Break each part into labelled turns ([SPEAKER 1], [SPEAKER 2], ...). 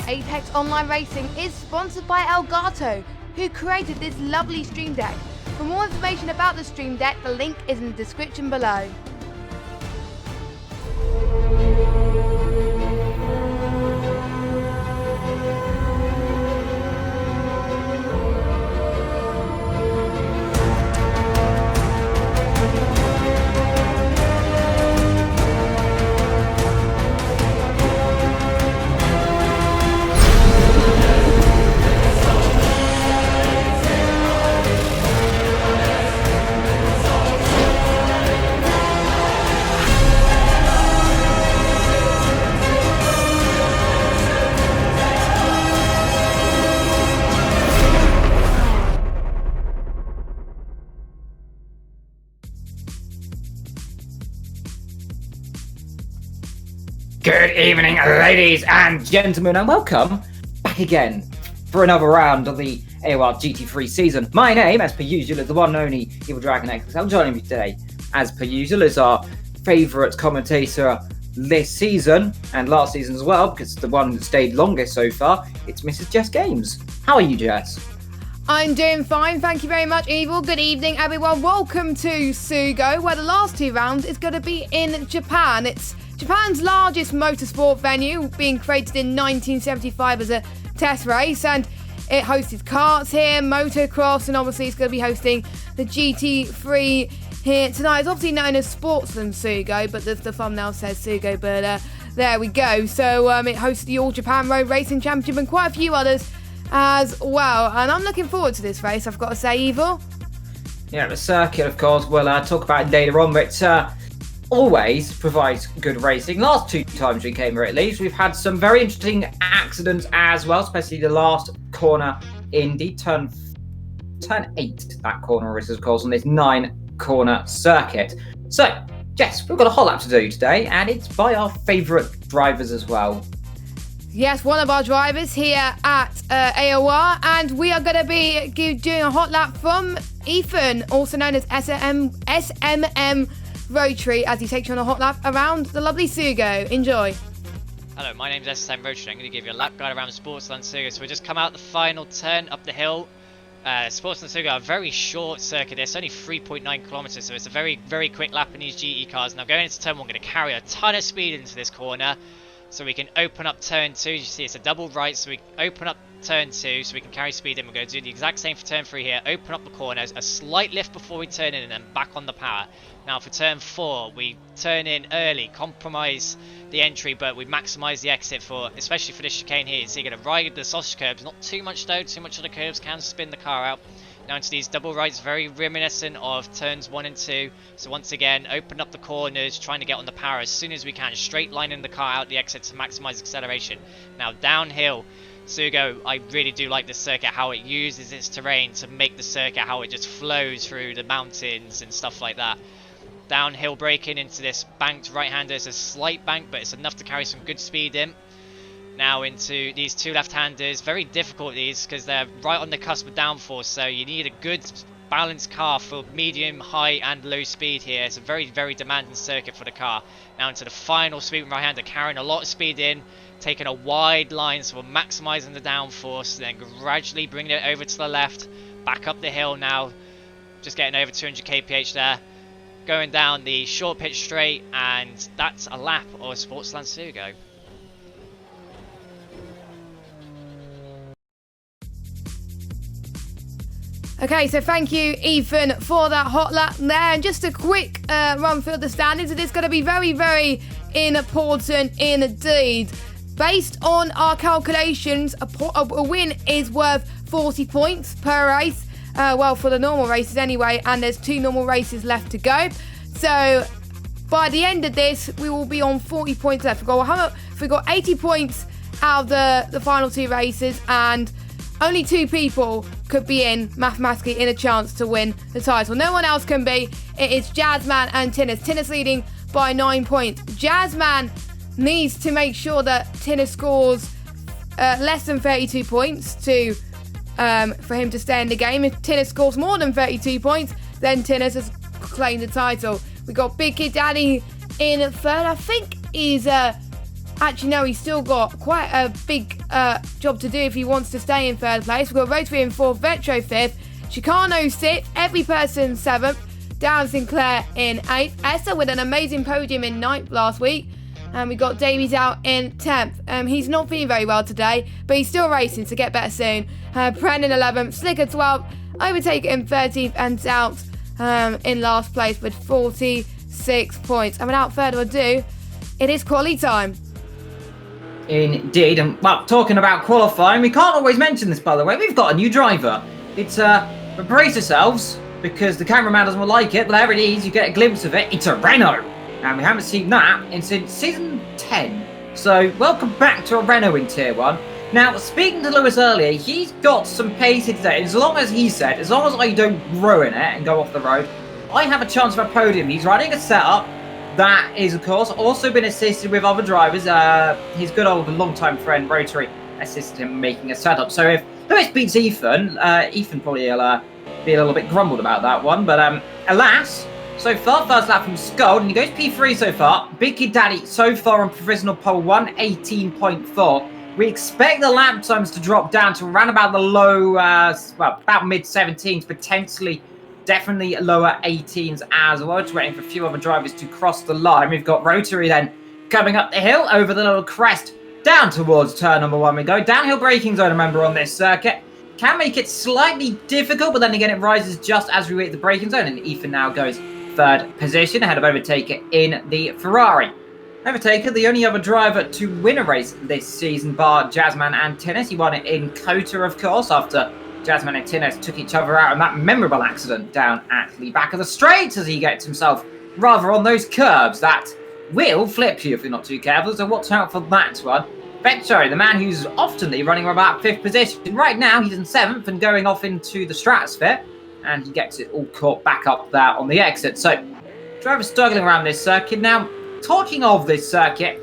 [SPEAKER 1] Apex Online Racing is sponsored by Elgato, who created this lovely stream deck. For more information about the stream deck, the link is in the description below.
[SPEAKER 2] Good evening, ladies and gentlemen, and welcome back again for another round of the AOR GT3 season. My name, as per usual, is the one and only Evil Dragon XXL. Joining me today, as per usual, is our favourite commentator this season and last season as well, because it's the one that stayed longest so far. It's Mrs. Jess Games. How are you, Jess?
[SPEAKER 1] I'm doing fine, thank you very much, Evil. Good evening, everyone. Welcome to Sugo, where the last two rounds is going to be in Japan. It's Japan's largest motorsport venue, being created in 1975 as a test race, and it hosted karts here, motocross, and obviously it's going to be hosting the GT3 here tonight. It's obviously known as Sportsland Sugo, but the thumbnail says Sugo, but there we go. So it hosted the All Japan Road Racing Championship and quite a few others as well, and I'm looking forward to this race, I've got to say, Evil.
[SPEAKER 2] Yeah, the circuit, of course, we'll talk about it later on, but always provides good racing. Last two times we came here, at least, we've had some very interesting accidents as well, especially the last corner in the turn 8, that corner is, of course, on this 9-corner circuit. So, Jess, we've got a hot lap to do today, and it's by our favourite drivers as well.
[SPEAKER 1] Yes, one of our drivers here at AOR, and we are going to be doing a hot lap from Ethan, also known as SMM Rotary, as he takes you on a hot lap around the lovely Sugo. Enjoy.
[SPEAKER 3] Hello, my name's SSM Rotary. I'm going to give you a lap guide around Sportsland Sugo. So we just come out the final turn up the hill. Sportsland Sugo, a very short circuit. It's only 3.9 kilometers, so it's a very, very quick lap in these GE cars. Now going into turn 1, we're going to carry a ton of speed into this corner, so we can open up turn 2. You see, it's a double right, so we open up turn 2, so we can carry speed in. We're going to do the exact same for turn 3 here. Open up the corners, a slight lift before we turn in, and then back on the power. Now for turn 4, we turn in early, compromise the entry, but we maximise the exit for, especially for this chicane here. So you're going to ride the sausage curbs, not too much though, too much of the curbs can spin the car out. Now into these double rights, very reminiscent of turns 1 and 2. So once again, open up the corners, trying to get on the power as soon as we can, straight lining the car out the exit to maximise acceleration. Now downhill, Sugo, I really do like this circuit, how it uses its terrain to make the circuit, how it just flows through the mountains and stuff like that. Downhill braking into this banked right-hander. It's a slight bank, but it's enough to carry some good speed in. Now into these two left-handers. Very difficult these, because they're right on the cusp of downforce, so you need a good balanced car for medium, high and low speed here. It's a very, very demanding circuit for the car. Now into the final sweep right-hander, carrying a lot of speed in, taking a wide line, so we're maximising the downforce, then gradually bringing it over to the left, back up the hill now, just getting over 200 kph there. Going down the short pitch straight, and that's a lap of Sportsland Sugo.
[SPEAKER 1] Okay, so thank you, Ethan, for that hot lap there. And just a quick run through the standings. It is going to be very, very important indeed. Based on our calculations, a win is worth 40 points per race. Well, for the normal races anyway, and there's 2 normal races left to go. So by the end of this, we will be on 40 points left. We've got 80 points out of the final 2 races, and only 2 people could be mathematically in a chance to win the title. No one else can be. It is Jazzman and Tinnis. Tinnis leading by 9 points. Jazzman needs to make sure that Tinnis scores less than 32 points to for him to stay in the game. If Tinnis scores more than 32 points, then Tinnis has claimed the title. We got Big Kid Daddy in third. I think he's Actually, no, he's still got quite a big job to do if he wants to stay in 3rd place. We've got Rotary in 4th, Vetro 5th, Chicano 6th, every person 7th, Dan Sinclair in 8th, Esther with an amazing podium in 9th last week, and we got Davies out in 10th. He's not feeling very well today, but he's still racing, so get better soon. Brennan 11th, Slicker 12th, Overtake in 13th, and Doubt in last place with 46 points. And without further ado, it is quali time.
[SPEAKER 2] Indeed, and well, talking about qualifying, we can't always mention this, by the way. We've got a new driver. It's but brace yourselves, because the cameraman doesn't like it, but there it is, you get a glimpse of it. It's a Renault, and we haven't seen that since season 10. So welcome back to a Renault in Tier 1. Now, speaking to Lewis earlier, he's got some pace today. As long as he said, as long as I don't ruin it and go off the road, I have a chance of a podium. He's riding a setup that is, of course, also been assisted with other drivers. His good old long-time friend, Rotary, assisted him making a setup. So if Lewis beats Ethan, Ethan probably will be a little bit grumbled about that one. But alas, so far, first lap from Skull, and he goes P3 so far. Big Kid Daddy so far on provisional pole 1, 18.4. We expect the lap times to drop down to around about the low, well, about mid-17s, potentially, definitely lower 18s as well. Just waiting for a few other drivers to cross the line. We've got Rotary then coming up the hill over the little crest, down towards turn number 1 we go. Downhill braking zone, remember, on this circuit. Can make it slightly difficult, but then again, it rises just as we hit the braking zone, and Ethan now goes 3rd position ahead of Overtaker in the Ferrari. Overtaker, the only other driver to win a race this season, bar Jazzman and Tennis. He won it in Kota, of course, after Jazzman and Tennis took each other out in that memorable accident down at the back of the straight as he gets himself rather on those curbs that will flip you if you're not too careful. So watch out for that one. Vetro, the man who's oftenly running about 5th position. Right now, he's in 7th and going off into the stratosphere, and he gets it all caught back up there on the exit. So, drivers struggling around this circuit. Now, talking of this circuit,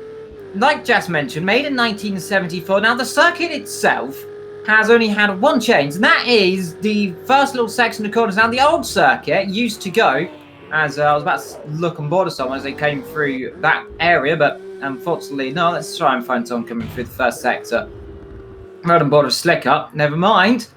[SPEAKER 2] like Jess mentioned, made in 1974. Now, the circuit itself has only had one change, and that is the first little section of corners. Now, the old circuit used to go, as I was about to look on board of someone as they came through that area, but unfortunately, no, let's try and find someone coming through the first sector. Right on board of Slicker, never mind.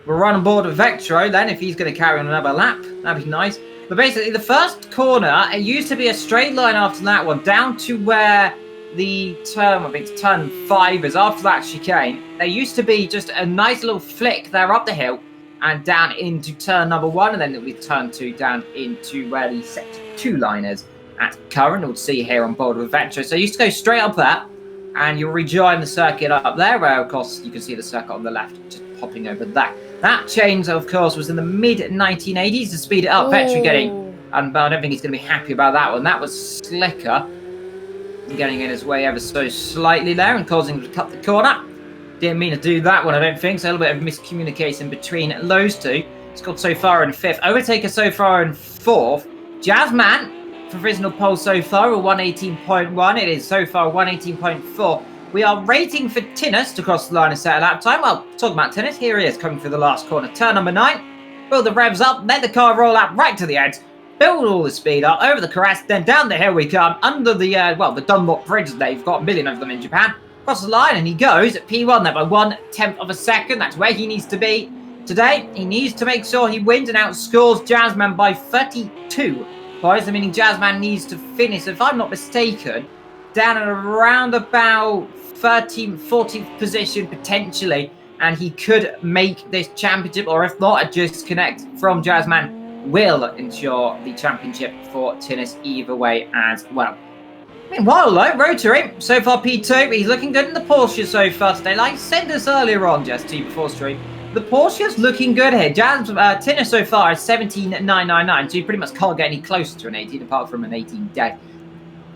[SPEAKER 2] We're right on board of Vectro then, if he's going to carry on another lap, that'd be nice. But basically, the first corner, it used to be a straight line after that one, down to where the turn, I think it's turn 5 is after that chicane. There used to be just a nice little flick there up the hill and down into turn number 1, and then it'll be turn 2 down into where the sector 2 line is at current. We'll see here on board with Vectro. So you used to go straight up there, and you'll rejoin the circuit up there, where of course you can see the circuit on the left, just popping over that. That change, of course, was in the mid-1980s to speed it up. Vectro getting, and I don't think he's going to be happy about that one. That was Slicker getting in his way ever so slightly there and causing him to cut the corner. Didn't mean to do that one, I don't think. So a little bit of miscommunication between those two. Scott so far in 5th. Overtaker so far in 4th. Jazzman, provisional pole so far, a 118.1. It is so far 118.4. We are rating for Tinnis to cross the line and set a lap time. Well, talking about Tinnis, here he is coming through the last corner. Turn number 9. Build the revs up, let the car roll out right to the edge. Build all the speed up, over the crest, then down the hill we come, under the, the Dunlop Bridge. They've got a million of them in Japan. Cross the line, and he goes at P1 there by 1/10 of a second. That's where he needs to be today. He needs to make sure he wins and outscores Jazzman by 32 points. Meaning Jazzman needs to finish, if I'm not mistaken, down at around about 13th, 14th position potentially, and he could make this championship, or if not, a disconnect from Jazzman will ensure the championship for Tinnis either way as well. Meanwhile, though, Rotary, so far P2, he's looking good in the Porsche so far today. Like I said this earlier on, just to before stream, the Porsche's looking good here. Tinnis so far is 17.999, so you pretty much can't get any closer to an 18 apart from an 18 dead.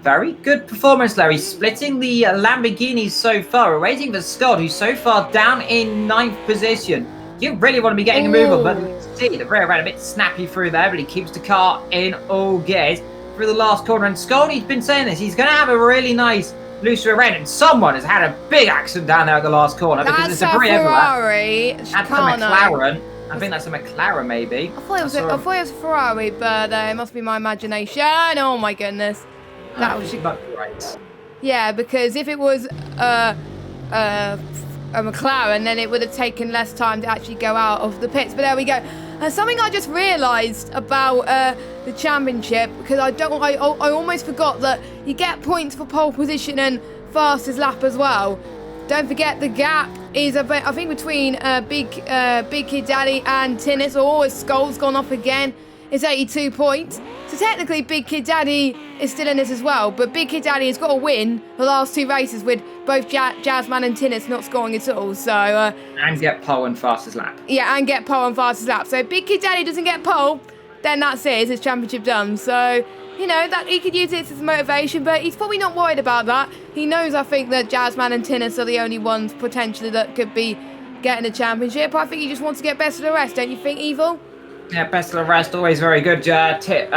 [SPEAKER 2] Very good performance there. He's splitting the Lamborghinis so far. We're waiting for Scott, who's so far down in 9th position. You really want to be getting a move on, but see the rear end a bit snappy through there, but he keeps the car in all gears through the last corner. And Scotty's been saying this, he's going to have a really nice loose rear end, and someone has had a big accident down there at the last corner because there's debris everywhere. That's a McLaren. I think that's a McLaren, maybe. I thought it was
[SPEAKER 1] a Ferrari, but it must be my imagination. Oh my goodness. That was
[SPEAKER 2] right.
[SPEAKER 1] Yeah, because if it was a McLaren, then it would have taken less time to actually go out of the pits. But there we go. Something I just realised about the championship, because I almost forgot that you get points for pole position and fastest lap as well. Don't forget the gap is I think between Big Kid Daddy and Tinnis. Oh, his skull's gone off again. It's 82 points. So technically Big Kid Daddy is still in this as well, but Big Kid Daddy has got to win the last 2 races with both Jazzman and Tinnis not scoring at all. So
[SPEAKER 2] and get pole and fastest lap.
[SPEAKER 1] Yeah, and get pole and fastest lap. So if Big Kid Daddy doesn't get pole, then that's it. It's his championship done. So, you know, that he could use it as motivation, but he's probably not worried about that. He knows, I think, that Jazzman and Tinnis are the only ones potentially that could be getting a championship. I think he just wants to get best of the rest, don't you think, Evil?
[SPEAKER 2] Yeah, best of the rest, always very good tip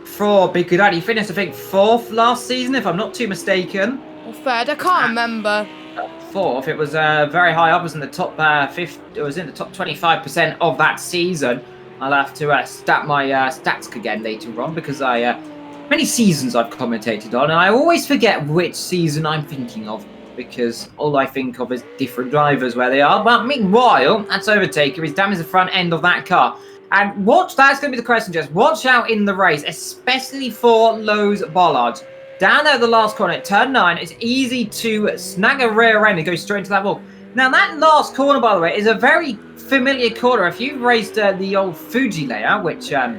[SPEAKER 2] for Big Kid Daddy. He finished, I think, 4th last season, if I'm not too mistaken.
[SPEAKER 1] Or 3rd, I can't remember.
[SPEAKER 2] 4th, it was very high up. It was in the top 50. It was in the top 25% of that season. I'll have to stat my stats again later on, because many seasons I've commentated on, and I always forget which season I'm thinking of, because all I think of is different drivers where they are. But meanwhile, that's Overtaker. He's damaged the front end of that car. And watch, that's going to be the question, Jess. Watch out in the race, especially for Lowe's Bollards. Down there at the last corner, at turn 9, it's easy to snag a rear end and go straight into that wall. Now, that last corner, by the way, is a very familiar corner. If you've raced the old Fuji layout, which, of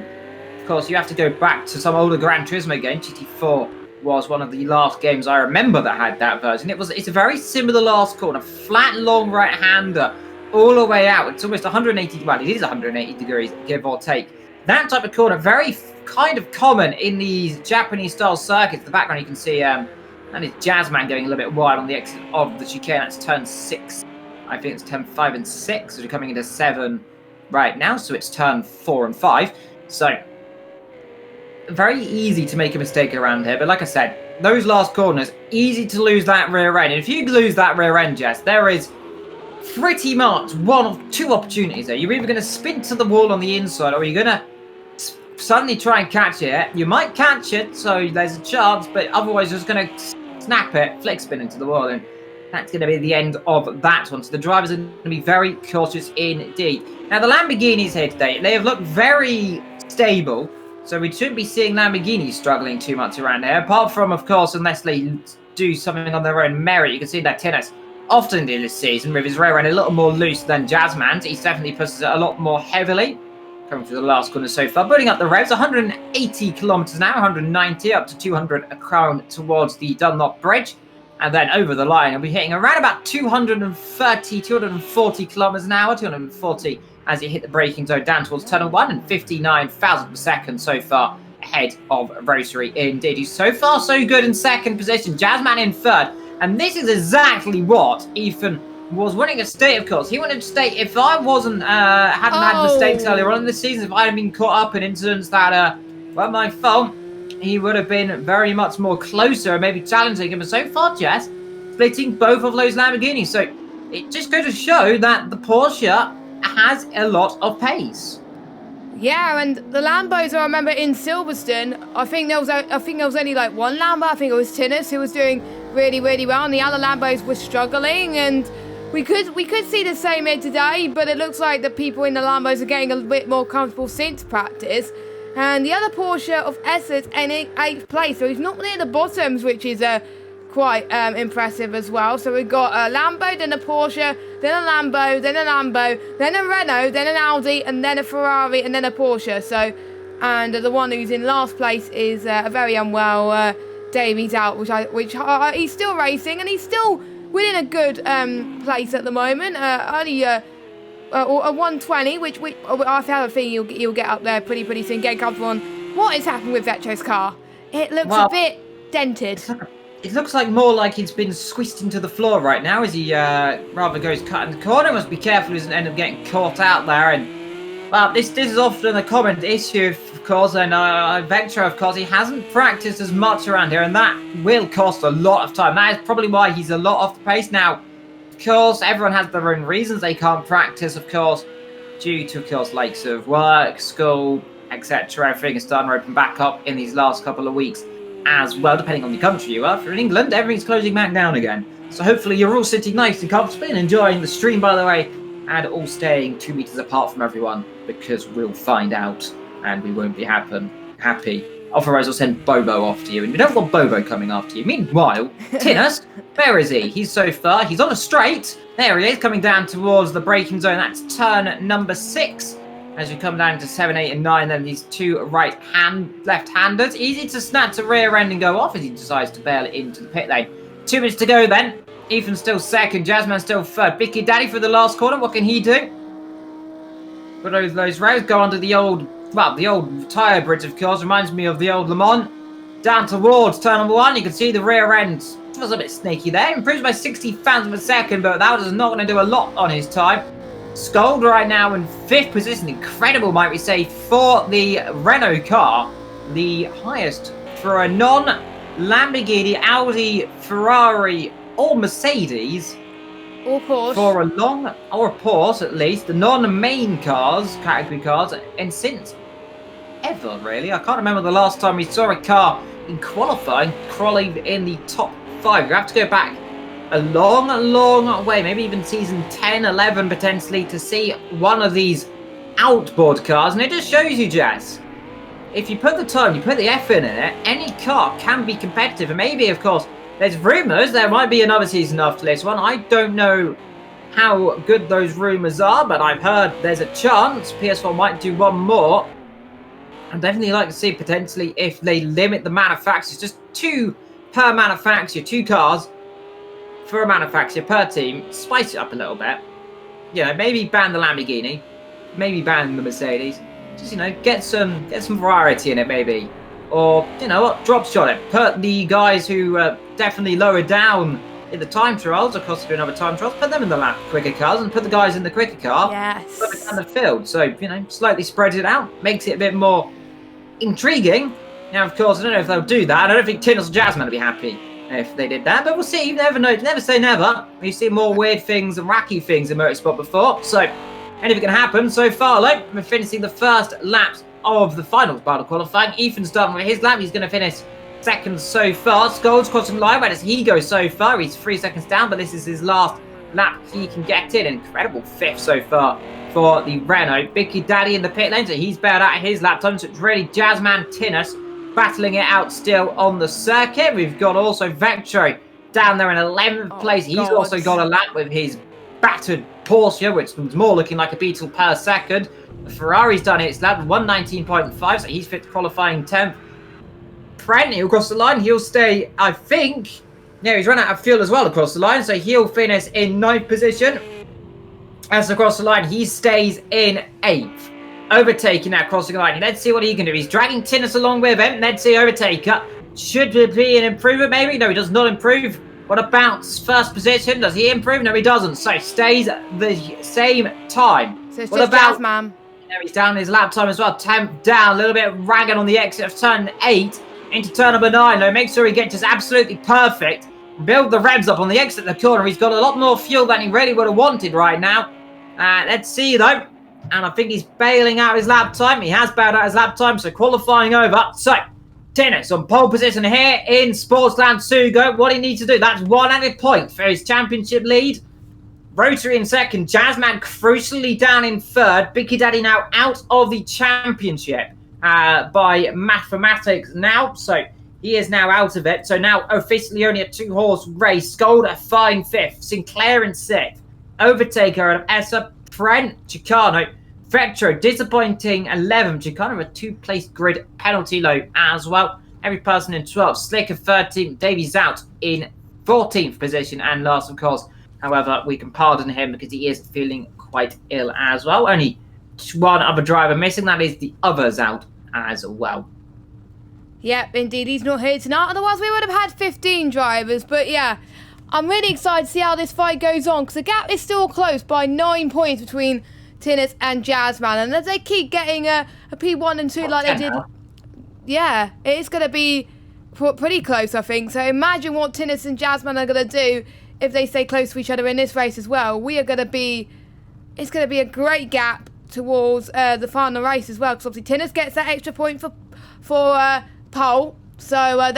[SPEAKER 2] course, you have to go back to some older Gran Turismo game. GT4 was one of the last games I remember that had that version. It's a very similar last corner, flat, long right-hander, all the way out. It's almost 180, well, it is 180 degrees, give or take. That type of corner, very kind of common in these Japanese-style circuits. In the background, you can see that is Jazzman going a little bit wide on the exit of the chicane. That's turn 6. I think it's turn 5 and 6. So we're coming into 7 right now. So it's turn 4 and 5. So very easy to make a mistake around here. But like I said, those last corners, easy to lose that rear end. And if you lose that rear end, Jess, there is pretty much 1 or 2 opportunities there. You're either going to spin to the wall on the inside, or you're going to suddenly try and catch it. You might catch it, so there's a chance, but otherwise you're just going to snap it, flick spin into the wall, and that's going to be the end of that one. So the drivers are going to be very cautious indeed. Now the Lamborghinis here today, they have looked very stable, so we shouldn't be seeing Lamborghinis struggling too much around here, apart from, of course, unless they do something on their own merit. You can see that Tinnis often did this season with his rear end a little more loose than Jazzman's. He definitely pushes it a lot more heavily. Coming through the last corner so far, building up the revs, 180 kilometers now, 190 up to 200 a crown towards the Dunlop Bridge, and then over the line, and we're hitting around about 230, 240 kilometers an hour, 240 as you hit the braking zone down towards Tunnel 1, and 59,000 per second so far ahead of Rosary indeed. He's so far so good in 2nd position, Jazzman in 3rd, and this is exactly what Ethan was wanting to state, of course. He wanted to state, if I hadn't had mistakes earlier on in the season, if I had been caught up in incidents that were my fault, he would have been very much more closer and maybe challenging him. But so far, Jess, splitting both of those Lamborghinis. So it just goes to show that the Porsche has a lot of pace.
[SPEAKER 1] Yeah, and the Lambos, I remember in Silverstone, I think there was only like one Lambo. I think it was Tinnis who was doing really, really well, and the other Lambos were struggling, and we could see the same here today, but it looks like the people in the Lambos are getting a bit more comfortable since practice. And the other Porsche of Essex in 8th place, so he's not near the bottoms, which is quite impressive as well. So we've got a Lambo, then a Porsche, then a Lambo, then a Lambo, then a Renault, then an Audi, and then a Ferrari, and then a Porsche. So, and the one who's in last place is a very unwell Davies out, which he's still racing, and he's still within a good place at the moment. Only a 120, which I have a feeling he'll get up there pretty soon, get comfortable on. What is happening with Vetro's car? It looks a bit dented.
[SPEAKER 2] It looks like more like it's been squished into the floor right now as he rather goes cutting the corner. Must be careful he doesn't end up getting caught out there. And well, this is often a common issue, of course. And Vetro, of course, he hasn't practiced as much around here, and that will cost a lot of time. That is probably why he's a lot off the pace now. Of course, everyone has their own reasons they can't practice, of course, due to, of course, likes of work, school, etc. Everything is starting to open back up in these last couple of weeks. as well, depending on the country you are. If you're in England, everything's closing back down again. So hopefully you're all sitting nice and comfortably and enjoying the stream, by the way, and all staying 2 meters apart from everyone, because we'll find out and we won't be happy. Otherwise, I'll send Bobo after you, and you don't want Bobo coming after you. Meanwhile, Tinus, where is he? He's so far. He's on a straight. There he is, coming down towards the braking zone. That's turn number 6. As we come down to 7, 8, and 9, then these two left-handers. Easy to snap to rear end and go off as he decides to bail it into the pit lane. 2 minutes to go then. Ethan's still second, Jasmine still third. Bicky Daddy for the last corner. What can he do? Put those rows, go under the old tyre bridge, of course. Reminds me of the old Le Mans. Down towards turn number 1. You can see the rear end was a bit snaky there. Improves by 60 thousandths of a second, but that was not going to do a lot on his time. Scold right now in 5th position. Incredible, might we say, for the Renault car. The highest for a non-Lamborghini, Audi, Ferrari, or Mercedes.
[SPEAKER 1] Or Porsche.
[SPEAKER 2] For a long, or a Porsche at least, the non-main cars, category cars, and since ever, really. I can't remember the last time we saw a car in qualifying crawling in the top 5. You have to go back a long way, maybe even season 10, 11 potentially, to see one of these outboard cars. And it just shows you, Jess, if you put the time, you put the effort in it, any car can be competitive. And maybe, of course, there's rumours there might be another season after this one. I don't know how good those rumours are, but I've heard there's a chance PS4 might do one more. I'd definitely like to see potentially if they limit the manufacturers, just 2 per manufacturer, 2 cars for a manufacturer per team, spice it up a little bit. You know, maybe ban the Lamborghini, maybe ban the Mercedes. Just, you know, get some variety in it, maybe. Or, you know what, drop shot it. Put the guys who definitely lower down in the time trials, of course, to do another time trials, put them in the quicker cars and put the guys in the quicker car.
[SPEAKER 1] Yes.
[SPEAKER 2] Put it down the field. So, you know, slightly spread it out, makes it a bit more intriguing. Now, of course, I don't know if they'll do that. I don't think Tinus or Jasmine will be happy if they did that, but we'll see. You never know. Never say never. We've seen more weird things and wacky things in motorsport before, so anything can happen. So far, though, we're finishing the first laps of the final part of qualifying. Ethan's done with his lap. He's going to finish second so far. Scold's crossing the line. Where does he go so far? He's 3 seconds down, but this is his last lap he can get in. Incredible 5th so far for the Renault. Bicky Daddy in the pit lane, so he's bailed out his lap time. So it's really Jasmine Tinus battling it out still on the circuit. We've got also Vectro down there in 11th place. He's also got a lap with his battered Porsche, which was more looking like a Beetle per second. The Ferrari's done its lap, 119.5, so he's fit to qualifying 10th. Brent, he'll cross the line. He'll stay, I think. Yeah, he's run out of fuel as well across the line, so he'll finish in 9th position. As across the line, he stays in 8th. Overtaking now, crossing the line. Let's see what he can do. He's dragging Tinus along with him. Let's see, overtaker. Should there be an improvement, maybe? No, he does not improve. What about first position? Does he improve? No, he doesn't. So stays the same time.
[SPEAKER 1] So it's
[SPEAKER 2] what
[SPEAKER 1] just
[SPEAKER 2] about
[SPEAKER 1] Jasmine?
[SPEAKER 2] There, he's down his lap time as well. 10 down, a little bit ragged on the exit of turn 8 into turn number 9. Though, make sure he gets just absolutely perfect. Build the revs up on the exit of the corner. He's got a lot more fuel than he really would have wanted right now. Let's see, though. And I think he's bailing out his lap time. He has bailed out his lap time, so qualifying over. So, Tinus on pole position here in Sportsland Sugo. What he needs to do, that's 1 added point for his championship lead. Rotary in second. Jazzman crucially down in third. Bicky Daddy now out of the championship by mathematics now. So, he is now out of it. So, now officially only a 2-horse race. Scold a fine 5th. Sinclair in 6th. Overtaker out of Essa. Brent, Chicano, Vetro, disappointing 11th. Chicano, a 2-place grid penalty low as well. Every person in 12th. Slicker 13th. Davies out in 14th position. And last, of course, however, we can pardon him because he is feeling quite ill as well. Only one other driver missing. That is the others out as well.
[SPEAKER 1] Yep, indeed. He's not here tonight. Otherwise, we would have had 15 drivers. But yeah, I'm really excited to see how this fight goes on because the gap is still close by 9 points between Tinus and Jazzman. And as they keep getting a P1 and 2 like they did, yeah, it's going to be pretty close, I think. So imagine what Tinus and Jazzman are going to do if they stay close to each other in this race as well. It's going to be a great gap towards the final race as well because obviously Tinus gets that extra point for pole. So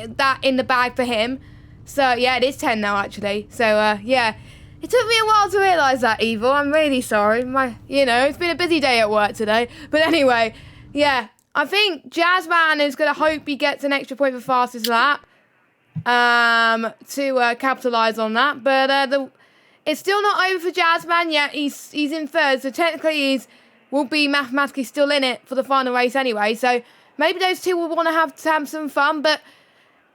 [SPEAKER 1] that in the bag for him. So, yeah, it is 10 now, actually. So, yeah. It took me a while to realise that, Evil. I'm really sorry. It's been a busy day at work today. But anyway, yeah. I think Jazzman is going to hope he gets an extra point for fastest lap to capitalise on that. But it's still not over for Jazzman yet. He's in third, so technically will be mathematically still in it for the final race anyway. So maybe those two will want to have some fun. But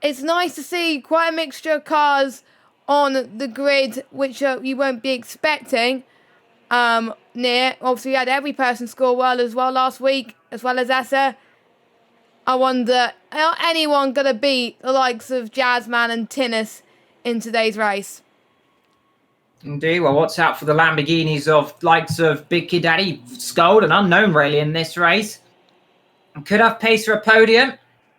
[SPEAKER 1] it's nice to see quite a mixture of cars on the grid, which you won't be expecting near. Obviously, we had every person score well as well last week, as well as Essa. I wonder, are anyone going to beat the likes of Jazzman and Tinnis in today's race?
[SPEAKER 2] Indeed. Well, watch out for the Lamborghinis of likes of Big Kid Daddy, Scold, and unknown really in this race. Could have pace for a podium.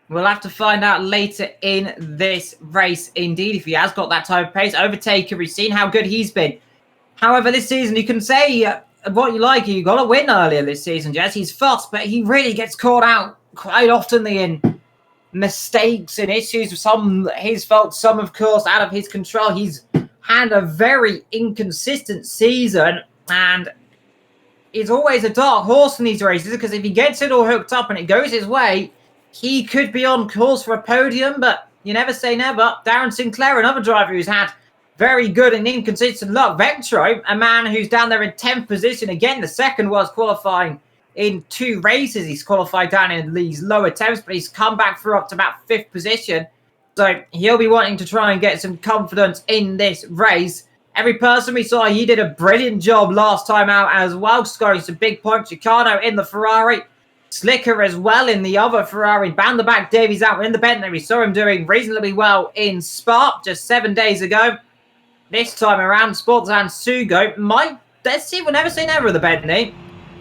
[SPEAKER 2] We'll have to find out later in this race, indeed, if he has got that type of pace. Overtaker, we've seen how good he's been. However, this season, you can say what you like. You got a win earlier this season, Jess. He's fast, but he really gets caught out quite often in mistakes and issues. He's felt some, of course, out of his control. He's had a very inconsistent season, and he's always a dark horse in these races, because if he gets it all hooked up and it goes his way, he could be on course for a podium, but you never say never. Darren Sinclair, another driver who's had very good and inconsistent luck. Vectro, a man who's down there in 10th position. Again, the second was qualifying in 2 races. He's qualified down in these lower temps, but he's come back through up to about 5th position. So he'll be wanting to try and get some confidence in this race. Every person we saw, he did a brilliant job last time out as well, scoring some big points. Chicano in the Ferrari. Slicker as well in the other Ferrari. Bound the back Davies out in the Bentley. We saw him doing reasonably well in Spa just 7 days ago. This time around, Sportsland Sugo let's see, we'll never say never with the Bentley.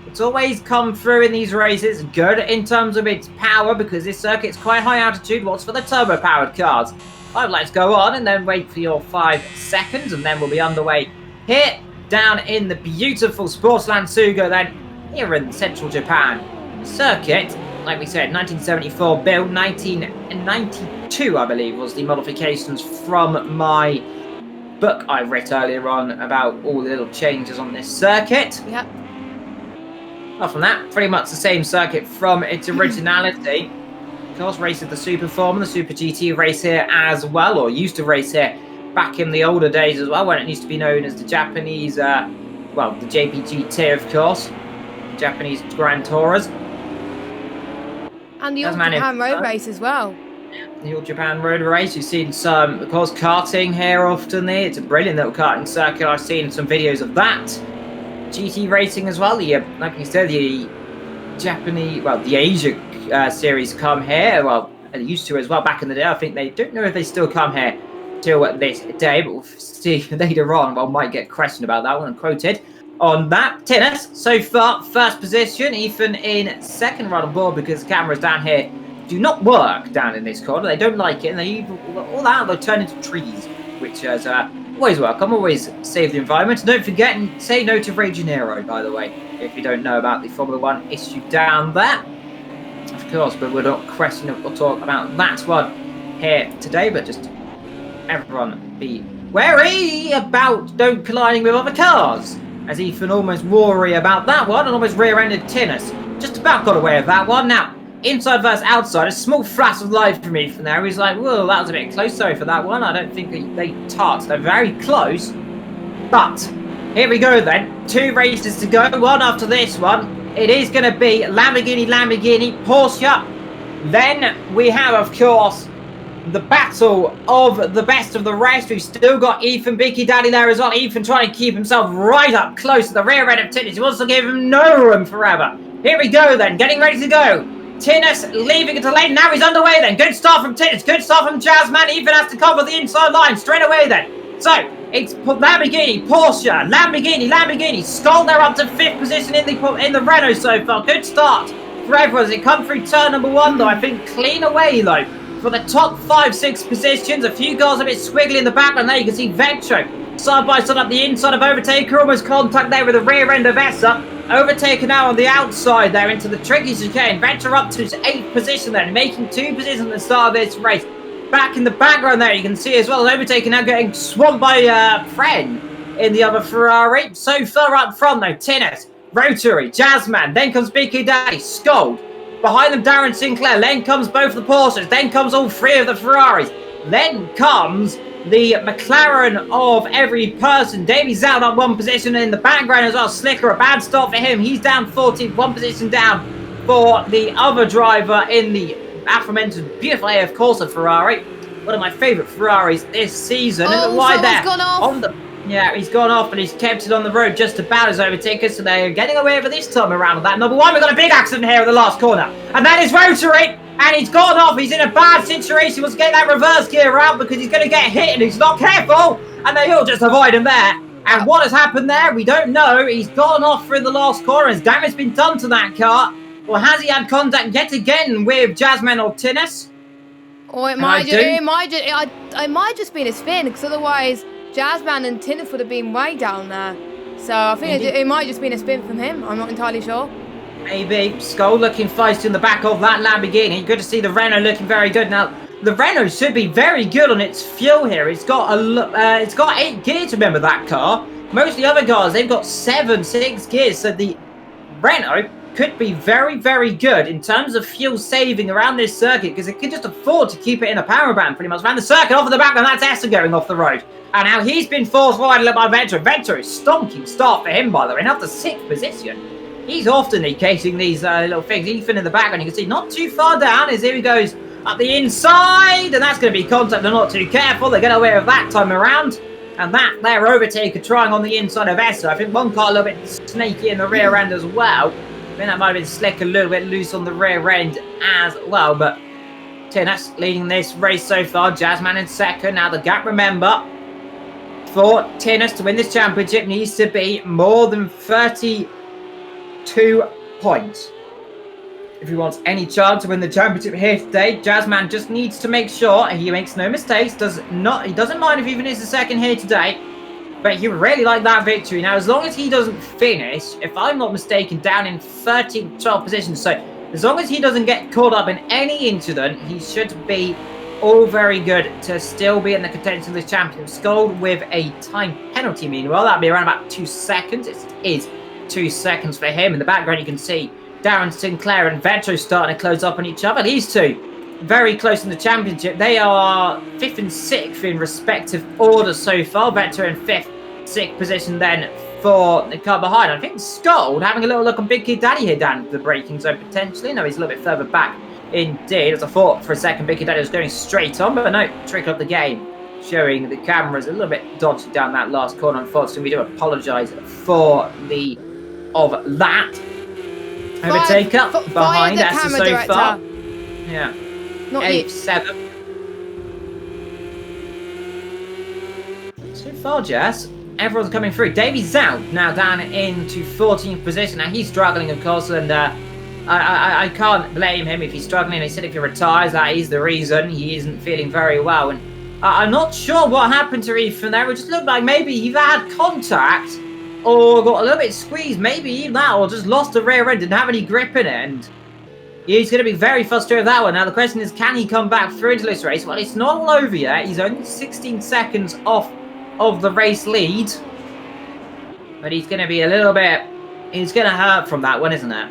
[SPEAKER 2] It's always come through in these races. Good in terms of its power, because this circuit's quite high altitude. What's for the turbo-powered cars? I'd like to go on and then wait for your 5 seconds, and then we'll be underway here down in the beautiful Sportsland Sugo then, here in central Japan. Circuit, like we said, 1974 build, 1992 I believe was the modifications from my book I read earlier on about all the little changes on this circuit.
[SPEAKER 1] Yep.
[SPEAKER 2] Apart from that, pretty much the same circuit from its originality. Of course, races the Super Form and the Super GT race here as well, or used to race here back in the older days as well, when it used to be known as the Japanese, the JPGT, of course, Japanese Grand Tourers.
[SPEAKER 1] And the All Japan Road Race as well.
[SPEAKER 2] The All Japan Road Race. You've seen some, of course, karting here often. It's a brilliant little karting circuit. I've seen some videos of that. GT racing as well. Like you said, the Japanese, the Asia series come here. Well, they used to as well back in the day. I think they don't know if they still come here till this day, but we'll see later on. Well, might get questioned about that one and quoted on that. Tinnis, so far, first position. Ethan in second, right on board, because the cameras down here do not work down in this corner. They don't like it, and they'll turn into trees, which is always welcome. Always save the environment. Don't forget and say no to Ray Gennaro, by the way, if you don't know about the Formula 1 issue down there. Of course, but we're not questioning or talk about that one here today, but just everyone be wary about don't colliding with other cars, as Ethan almost worry about that one and almost rear-ended Tinnis. Just about got away with that one. Now, inside versus outside, a small flash of light from Ethan there. He's like, whoa, that was a bit close. Sorry for that one. I don't think they touched. They're very close. But here we go then. 2 races to go. One after this one. It is going to be Lamborghini, Porsche. Then we have, of course, the battle of the best of the rest. We've still got Ethan, Bicky Daddy there as well. Ethan trying to keep himself right up close to the rear end of Tinnis. He wants to give him no room forever. Here we go then, getting ready to go. Tinnis leaving it to lane. Now he's underway then. Good start from Tinnis. Good start from Jazzman. Even has to cover the inside line straight away then. So it's Lamborghini, Porsche, Lamborghini. Skull there up to 5th position in the Renault so far. Good start for everyone as it come through turn number 1 though. I think clean away though for the top 5-6 positions. A few guys a bit squiggly in the background there. You can see Vectro side by side up the inside of Overtaker. Almost contact there with the rear end of Essa. Overtaker now on the outside there into the tricky chicane. Vector up to his 8th position then, making 2 positions at the start of this race. back in the background there. You can see as well, overtaking now getting swamped by Fren in the other Ferrari. So far up front though, Tinnis, Rotary, Jazzman, then comes BK Daddy, Scold. Behind them, Darren Sinclair. Then comes both the Porsches. Then comes all three of the Ferraris. Then comes the McLaren of every person. Davies out on one position in the background as well. Slicker, a bad start for him. He's down 14th, one position down for the other driver in the aforementioned beautiful AF Corsa Ferrari. One of my favourite Ferraris this season.
[SPEAKER 1] Oh,
[SPEAKER 2] wide there.
[SPEAKER 1] gone off.
[SPEAKER 2] Yeah, he's gone off, but he's kept it on the road just about as overtaker, so they're getting away with this time around with that. Number one, we've got a big accident here in the last corner, and that is Rotary, and he's gone off. He's in a bad situation. He wants to get that reverse gear out because he's going to get hit, and he's not careful, and they all just avoid him there. And what has happened there, we don't know. He's gone off through the last corner. Has damage been done to that car? Or has he had contact yet again with Jasmine or Tinnis?
[SPEAKER 1] Or it might just been a spin, because otherwise Jazzman and Tinnis would have been way down there. So I think it might just been a spin from him. I'm not entirely sure.
[SPEAKER 2] Maybe. Skull looking feisty in the back of that Lamborghini. Good to see the Renault looking very good. Now, the Renault should be very good on its fuel here. It's got 8 gears, remember that car. Most of the other cars, they've got 6 gears. So the Renault could be very, very good in terms of fuel saving around this circuit because it can just afford to keep it in a power band pretty much around the circuit. Off of the back, and that's Esther going off the road. And now he's been forced wide a little by Venture. Venture is stonking start for him, by the way, and after 6th position. He's often casing these little things. Ethan in the background, you can see not too far down as here he goes up the inside, and that's going to be contact. They're not too careful. They get away with that time around. And that, their overtaker trying on the inside of Esther. I think one car a little bit snaky in the rear end as well. I think that might have been Slick a little bit loose on the rear end as well. But Tinnis leading this race so far. Jazzman in second. Now the gap, remember, for Tinnis to win this championship needs to be more than 32 points. If he wants any chance to win the championship here today, Jazzman just needs to make sure he makes no mistakes. He doesn't mind if he finishes the second here today. But he would really like that victory. Now, as long as he doesn't finish, if I'm not mistaken, down in 13th, 12th position. So, as long as he doesn't get caught up in any incident, he should be all very good to still be in the contention of this championship. Scold with a time penalty, meanwhile. That'll be around about 2 seconds. It is 2 seconds for him. In the background, you can see Darren Sinclair and Vetro starting to close up on each other. These two very close in the championship. They are 5th and 6th in respective order so far. Vetro in 5th. 6th position then for the car behind. I think Scold having a little look on Big Kid Daddy here down the braking zone potentially. No, he's a little bit further back indeed. As I thought for a second, Big Kid Daddy was going straight on, but no, trick of the game. Showing the cameras a little bit dodgy down that last corner. Unfortunately, we do apologise for that. Overtaker behind us so
[SPEAKER 1] director.
[SPEAKER 2] far. Yeah.
[SPEAKER 1] Not
[SPEAKER 2] 8th,
[SPEAKER 1] you.
[SPEAKER 2] 7th. So far, Jess. Everyone's coming through. Davey Zout now down into 14th position. Now he's struggling, of course, and I can't blame him if he's struggling. He said if he retires, that is the reason. He isn't feeling very well, and I'm not sure what happened to Ethan there. It just looked like maybe he had contact or got a little bit squeezed, maybe even that, or just lost the rear end, didn't have any grip in it, and he's going to be very frustrated with that one. Now the question is, can he come back through into this race? Well, it's not all over yet. He's only 16 seconds off of the race lead, but he's going to be a little bit, he's going to hurt from that one, isn't it?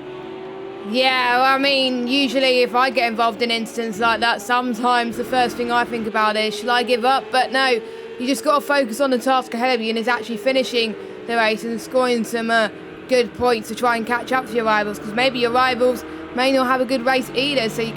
[SPEAKER 1] Yeah, well, I mean, usually if I get involved in incidents like that, sometimes the first thing I think about is, should I give up? But no, you just got to focus on the task ahead of you, and is actually finishing the race and scoring some good points to try and catch up to your rivals, because maybe your rivals may not have a good race either, so you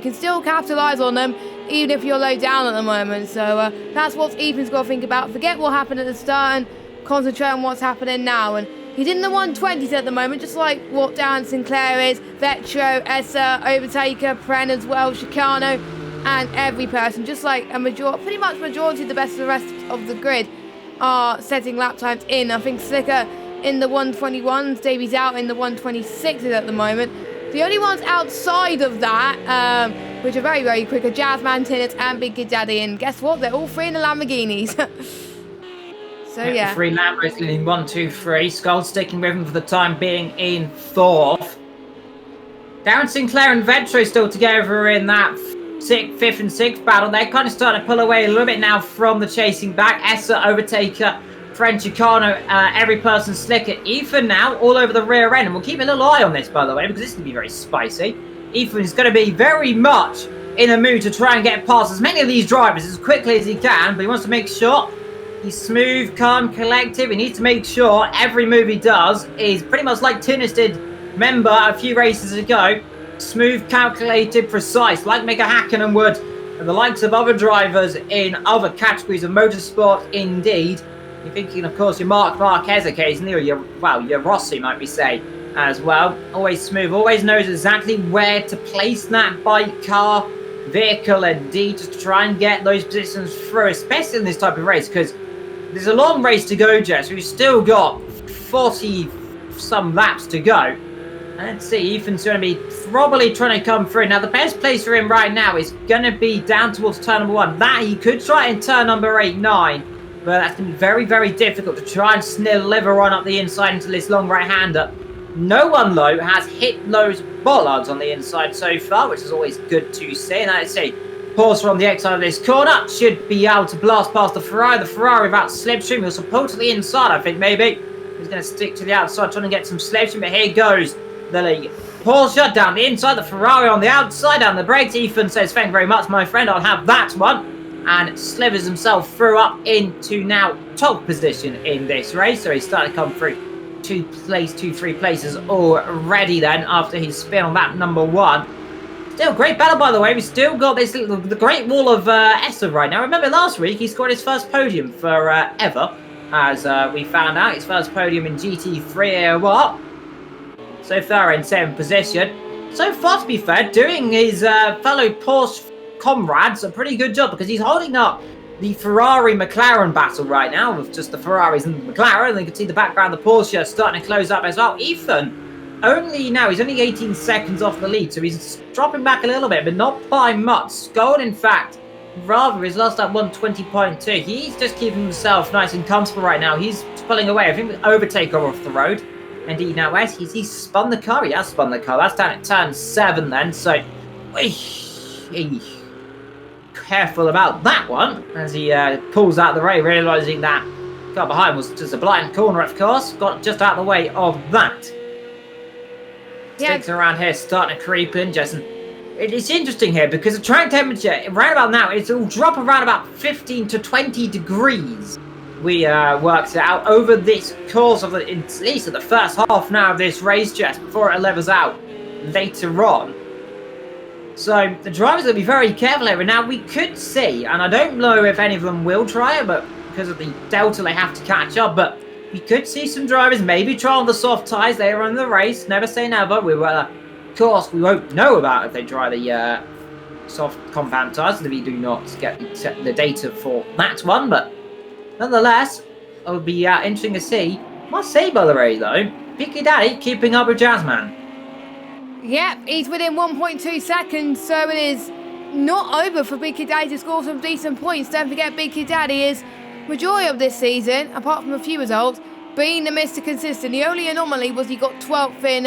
[SPEAKER 1] can still capitalise on them even if you're low down at the moment. So that's what Ethan's got to think about. Forget what happened at the start and concentrate on what's happening now. And he's in the 120s at the moment, just like what Darren Sinclair is, Vetro, Essa, Overtaker, Pren as well, Chicano, and every person, just like pretty much majority of the best of the rest of the grid are setting lap times in. I think Slicker in the 121s, Davies out in the 126s at the moment. The only ones outside of that, which are very, very quick, are Jazzman, Tinnet, and Big Kid Daddy. And guess what? They're all 3 in the Lamborghinis. So, yeah.
[SPEAKER 2] 3 Lambos leading 1, 2, 3. Skull sticking with him for the time being in 4th. Darren Sinclair and Vetro still together in that fifth and sixth battle. They're kind of starting to pull away a little bit now from the chasing back. Essa, Overtaker, Frenchicano, every person slicker. Ethan now all over the rear end. And we'll keep a little eye on this, by the way, because this is going to be very spicy. Ethan is going to be very much in a mood to try and get past as many of these drivers as quickly as he can. But he wants to make sure he's smooth, calm, collective. He needs to make sure every move he does is pretty much like Tunis did, remember, a few races ago. Smooth, calculated, precise, like Mega Hakkinen would, and the likes of other drivers in other categories of motorsport, indeed. You're thinking, of course, your Marc Marquez occasionally, or your Rossi, might we say, as well. Always smooth, always knows exactly where to place that bike, car, vehicle, indeed, just to try and get those positions through, especially in this type of race, because there's a long race to go, Jess. We've still got 40-some laps to go. Let's see, Ethan's going to be probably trying to come through. Now, the best place for him right now is going to be down towards turn number 1. That he could try in turn number 8, 9. But that's going to be very, very difficult to try and deliver on up the inside into this long right-hander. No one, though, has hit those bollards on the inside so far, which is always good to see. And let's see, Porsche from the outside of this corner should be able to blast past the Ferrari. The Ferrari without slipstream. He'll support to the inside, I think, maybe. He's going to stick to the outside, trying to get some slipstream. But here goes the Porsche down the inside, the Ferrari on the outside, down the brakes. Ethan says, thank you very much, my friend, I'll have that one. And slivers himself through up into now top position in this race. So he's starting to come through 3 places already then after his spin on that number 1. Still great battle, by the way. We've still got this the Great Wall of Essa right now. Remember last week he scored his first podium for ever, as we found out. His first podium in GT3 what? So far in 7th position. So far, to be fair, doing his fellow Porsche comrades a pretty good job, because he's holding up the Ferrari-McLaren battle right now with just the Ferraris and the McLaren. And you can see the background, the Porsche starting to close up as well. Ethan, he's only 18 seconds off the lead, so he's dropping back a little bit, but not by much. Gold, in fact, rather is lost at 120.2. He's just keeping himself nice and comfortable right now. He's pulling away. I think the Overtaker off the road. Indeed, now as he's spun the car. He has spun the car. That's down at turn 7 then. So, careful about that one as he pulls out the way, realising that car behind was just a blind corner, of course. Got just out of the way of that. Sticks around here starting to creep in, Jason. It's interesting here because the track temperature right about now it'll drop around about 15 to 20 degrees. We worked it out over this course of at least of the first half now of this race, Jess, before it levels out later on. So the drivers will be very careful here. And now we could see, and I don't know if any of them will try it, but because of the delta they have to catch up, but we could see some drivers maybe try on the soft tyres later on in the race. Never say never. We will, of course, we won't know about if they try the soft compound tyres, if we do not get the data for that one, but nonetheless, it would be interesting to see. Must say, by the way, though, Picky Daddy keeping up with Jazzman.
[SPEAKER 1] Yep, he's within 1.2 seconds, so it is not over for Big Kid Daddy to score some decent points. Don't forget, Big Kid Daddy is majority of this season, apart from a few results, being the Mr. Consistent. The only anomaly was he got 12th in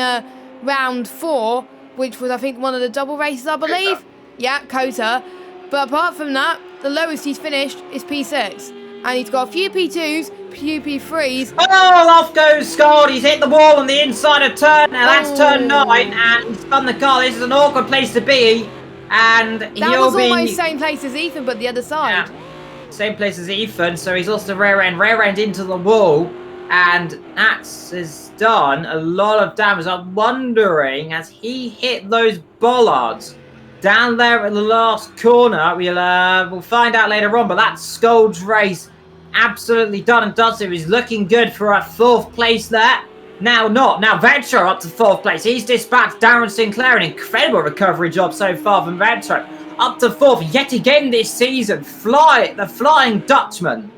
[SPEAKER 1] round 4, which was, I think, one of the double races, I believe. Kota. Yeah, Kota. But apart from that, the lowest he's finished is P6. And he's got a few P2s, few P3s.
[SPEAKER 2] Oh, off goes Scott. He's hit the wall on the inside of turn. Now that's turn 9, and he's spun the car. This is an awkward place to be. And
[SPEAKER 1] that was almost same place as Ethan, but the other side.
[SPEAKER 2] Yeah, same place as Ethan, so he's lost the rear end into the wall. And that's done a lot of damage. I'm wondering, as he hit those bollards down there at the last corner, we'll find out later on, but that's Scold's race absolutely done and dusted. He's looking good for a 4th place there. Now not. Now Vetro up to 4th place. He's dispatched Darren Sinclair. An incredible recovery job so far from Vetro. Up to 4th yet again this season. The Flying Dutchman.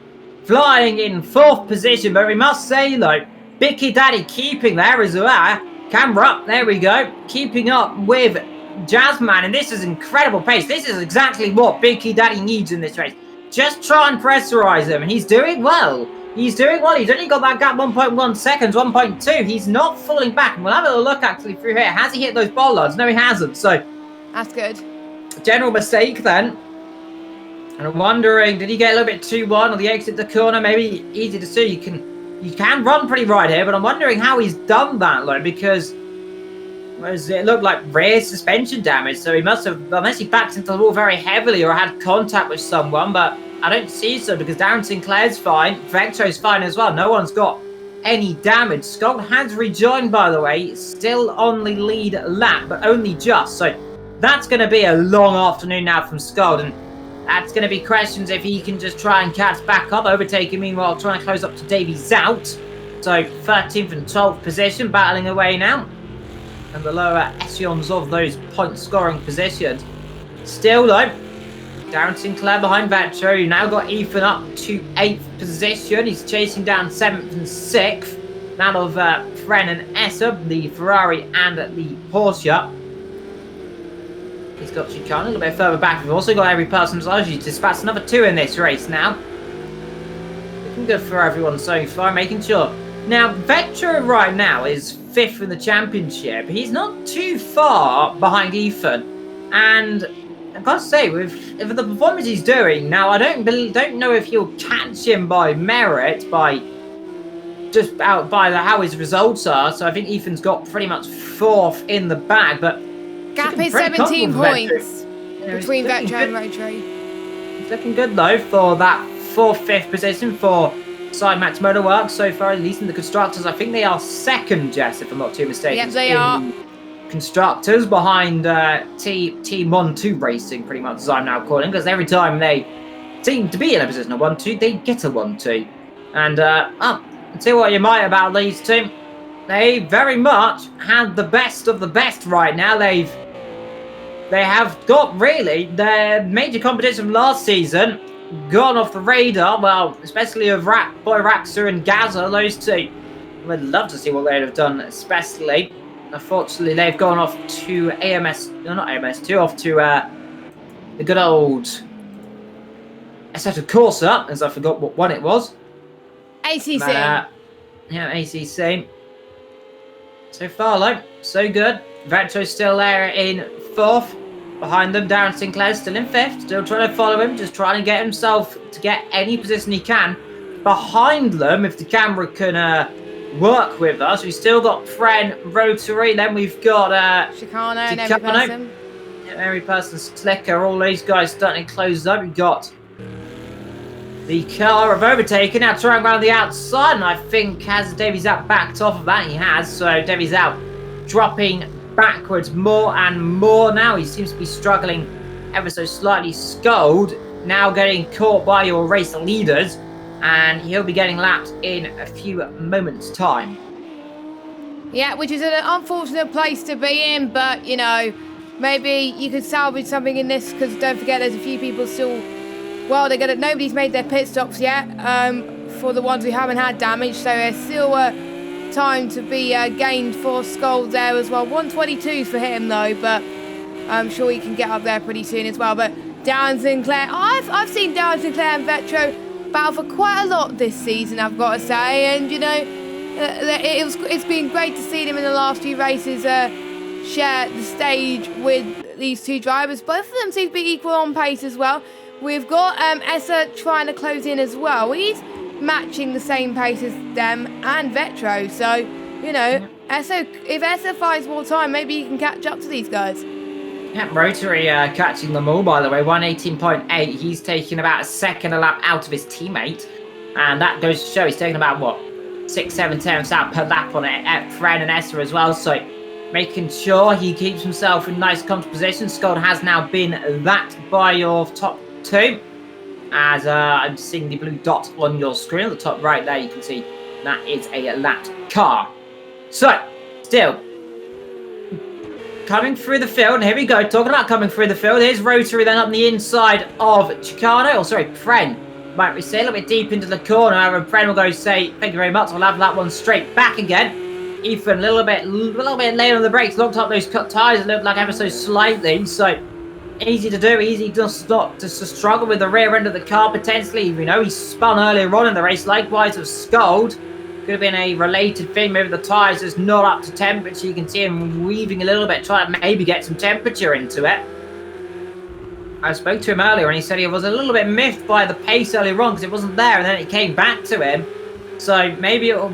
[SPEAKER 2] Flying in 4th position. But we must say though, Bicky Daddy keeping there as well. Camera up. There we go. Keeping up with Jazzman. And this is incredible pace. This is exactly what Bicky Daddy needs in this race. Just try and pressurize him, and he's doing well. He's doing well. He's only got that gap 1.1 seconds, 1.2. He's not falling back. And we'll have a look actually through here. Has he hit those bollards? No, he hasn't. So
[SPEAKER 1] that's good.
[SPEAKER 2] general mistake then. And I'm wondering, did he get a little bit too wide on the exit the corner? Maybe easy to see. You can run pretty right here, but I'm wondering how he's done that, though, because it looked like rear suspension damage. So he must have, unless he backed into the wall very heavily or had contact with someone, but I don't see so because Darren Sinclair's fine. Vectro's fine as well. No one's got any damage. Scott has rejoined, by the way, still on the lead lap, but only just. So that's going to be a long afternoon now from Scott, and that's going to be questions if he can just try and catch back up, overtaking meanwhile trying to close up to Davey Zout. So 13th and 12th position, battling away now, and the lower echelons of those point scoring positions. Still though, Darren Sinclair behind Vetro. You now got Ethan up to 8th position. He's chasing down 7th and 6th. That of Fren and Essa, the Ferrari and the Porsche. He's got Chicane a little bit further back. We've also got every person's logic to dispatch another 2 in this race now. Looking good for everyone so far, making sure. Now, Vetro right now is 5th in the championship. He's not too far behind Ethan. And I've got to say, with the performance he's doing now, I don't know if he'll catch him by merit, by just out by how his results are. So I think Ethan's got pretty much 4th in the bag, but
[SPEAKER 1] gap is 17 points between Vetro and Rotary.
[SPEAKER 2] It's looking good though for that 4th, 5th position for Side Max Motorworks so far, at least in the constructors. I think they are 2nd, Jess, if I'm not too mistaken.
[SPEAKER 1] Yep, they are.
[SPEAKER 2] Constructors behind Team 1-2 Racing, pretty much as I'm now calling, because every time they seem to be in a position of 1-2, they get a 1-2. And I'll tell you what you might about these two. They very much have the best of the best right now. They have got really their major competition from last season gone off the radar. Well, especially of Boy Raxer and Gaza, those two. I would love to see what they'd have done, especially. Unfortunately, they've gone off to off to the good old Assetto Corsa, as I forgot what one it was.
[SPEAKER 1] ACC.
[SPEAKER 2] Yeah, ACC. So far, though, so good. Vetro's still there in 4th. Behind them, Darren Sinclair's still in 5th. Still trying to follow him, just trying to get himself to get any position he can. Behind them, if the camera can work with us, we've still got Fren, Rotary, then we've got
[SPEAKER 1] Chicane and every person.
[SPEAKER 2] Every person, Slicker, all these guys starting to close up. We've got the car of overtaken, now trying around the outside, and I think has Davey Zout backed off of that? He has, so Davey Zout dropping backwards more and more now. He seems to be struggling ever so slightly. Scold now getting caught by your race leaders, and he'll be getting lapped in a few moments' time.
[SPEAKER 1] Yeah, which is an unfortunate place to be in, but, you know, maybe you could salvage something in this, because don't forget there's a few people still, well, nobody's made their pit stops yet, for the ones who haven't had damage, so there's still time to be gained for Scold there as well. 122s for him, though, but I'm sure he can get up there pretty soon as well. But Darren Sinclair, I've seen Darren Sinclair and Vetro battle for quite a lot this season, I've got to say, and, you know, it's been great to see them in the last few races share the stage with these two drivers. Both of them seem to be equal on pace as well. We've got Essa trying to close in as well. He's matching the same pace as them and Vetro, so, you know, if Essa finds more time, maybe he can catch up to these guys.
[SPEAKER 2] Yeah, Rotary catching them all, by the way. 118.8. He's taking about a second a lap out of his teammate, and that goes to show he's taking about, what, 6-7 tenths out per lap on it at Fren and Essa as well, so making sure he keeps himself in nice comfortable position. Scott has now been that by your top 2, as I'm seeing the blue dot on your screen. At the top right there, you can see that is a lapped car. So, still coming through the field, and here we go, talking about coming through the field. Here's Rotary then up on the inside of Chicane, Fren. Might we say a little bit deep into the corner, and Fren will go say, thank you very much, we'll have that one straight back again. Ethan a little bit late on the brakes, locked up those cut tyres, it looked like ever so slightly, so easy to do, easy just not to struggle with the rear end of the car potentially. You know, he spun earlier on in the race, likewise of Scold. Could have been a related thing, maybe the tyres just not up to temperature. You can see him weaving a little bit, trying to maybe get some temperature into it. I spoke to him earlier and he said he was a little bit miffed by the pace earlier on because it wasn't there and then it came back to him. So maybe it'll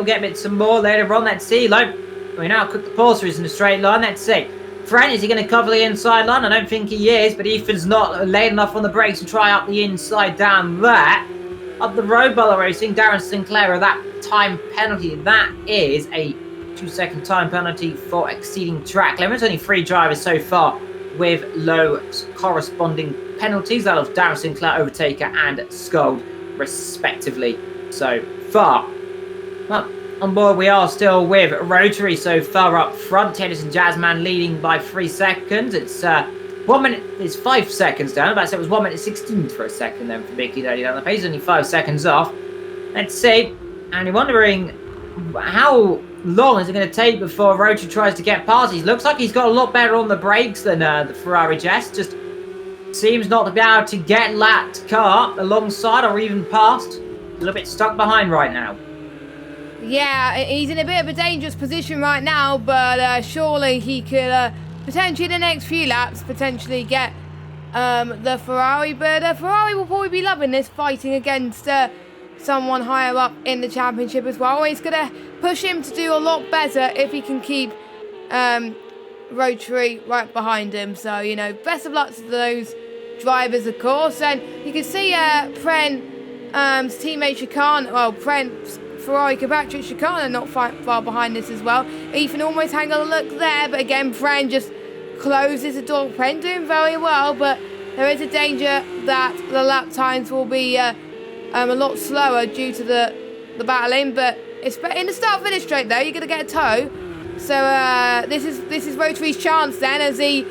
[SPEAKER 2] get a bit some more later on. Let's see. Like, we now cook the Porsche is in a straight line. Let's see. Fren, is he going to cover the inside line? I don't think he is, but Ethan's not late enough on the brakes to try up the inside down there. Up the road, Bella Racing, Darren Sinclair, that time penalty. That is a 2-second time penalty for exceeding track limits. Only 3 drivers so far with low corresponding penalties. That was Darren Sinclair, Overtaker, and Scold, respectively, so far. Well, on board we are still with Rotary so far up front. Tennis and Jazzman leading by 3 seconds. It's 1 minute, it's 5 seconds down. About to say it was 1 minute 16 for a second then for Mickey early down the pace. Only 5 seconds off. Let's see. And you're wondering how long is it going to take before Rotary tries to get past? He looks like he's got a lot better on the brakes than the Ferrari Jess. Just seems not to be able to get that car alongside or even past. A little bit stuck behind right now.
[SPEAKER 1] Yeah, he's in a bit of a dangerous position right now, but surely he could potentially in the next few laps potentially get the Ferrari. But Ferrari will probably be loving this, fighting against someone higher up in the championship as well. He's going to push him to do a lot better if he can keep Rotary right behind him. So, you know, best of luck to those drivers, of course. And you can see Pren's teammate Chicane, well, Pren's Ferrari compatriot Chicane are not far behind this as well. Ethan almost having a look there, but again, Pren just closes the door. Pren doing very well, but there is a danger that the lap times will be a lot slower due to the battling. But it's in the start-finish straight though, you're going to get a tow. So this is Rotary's chance then as he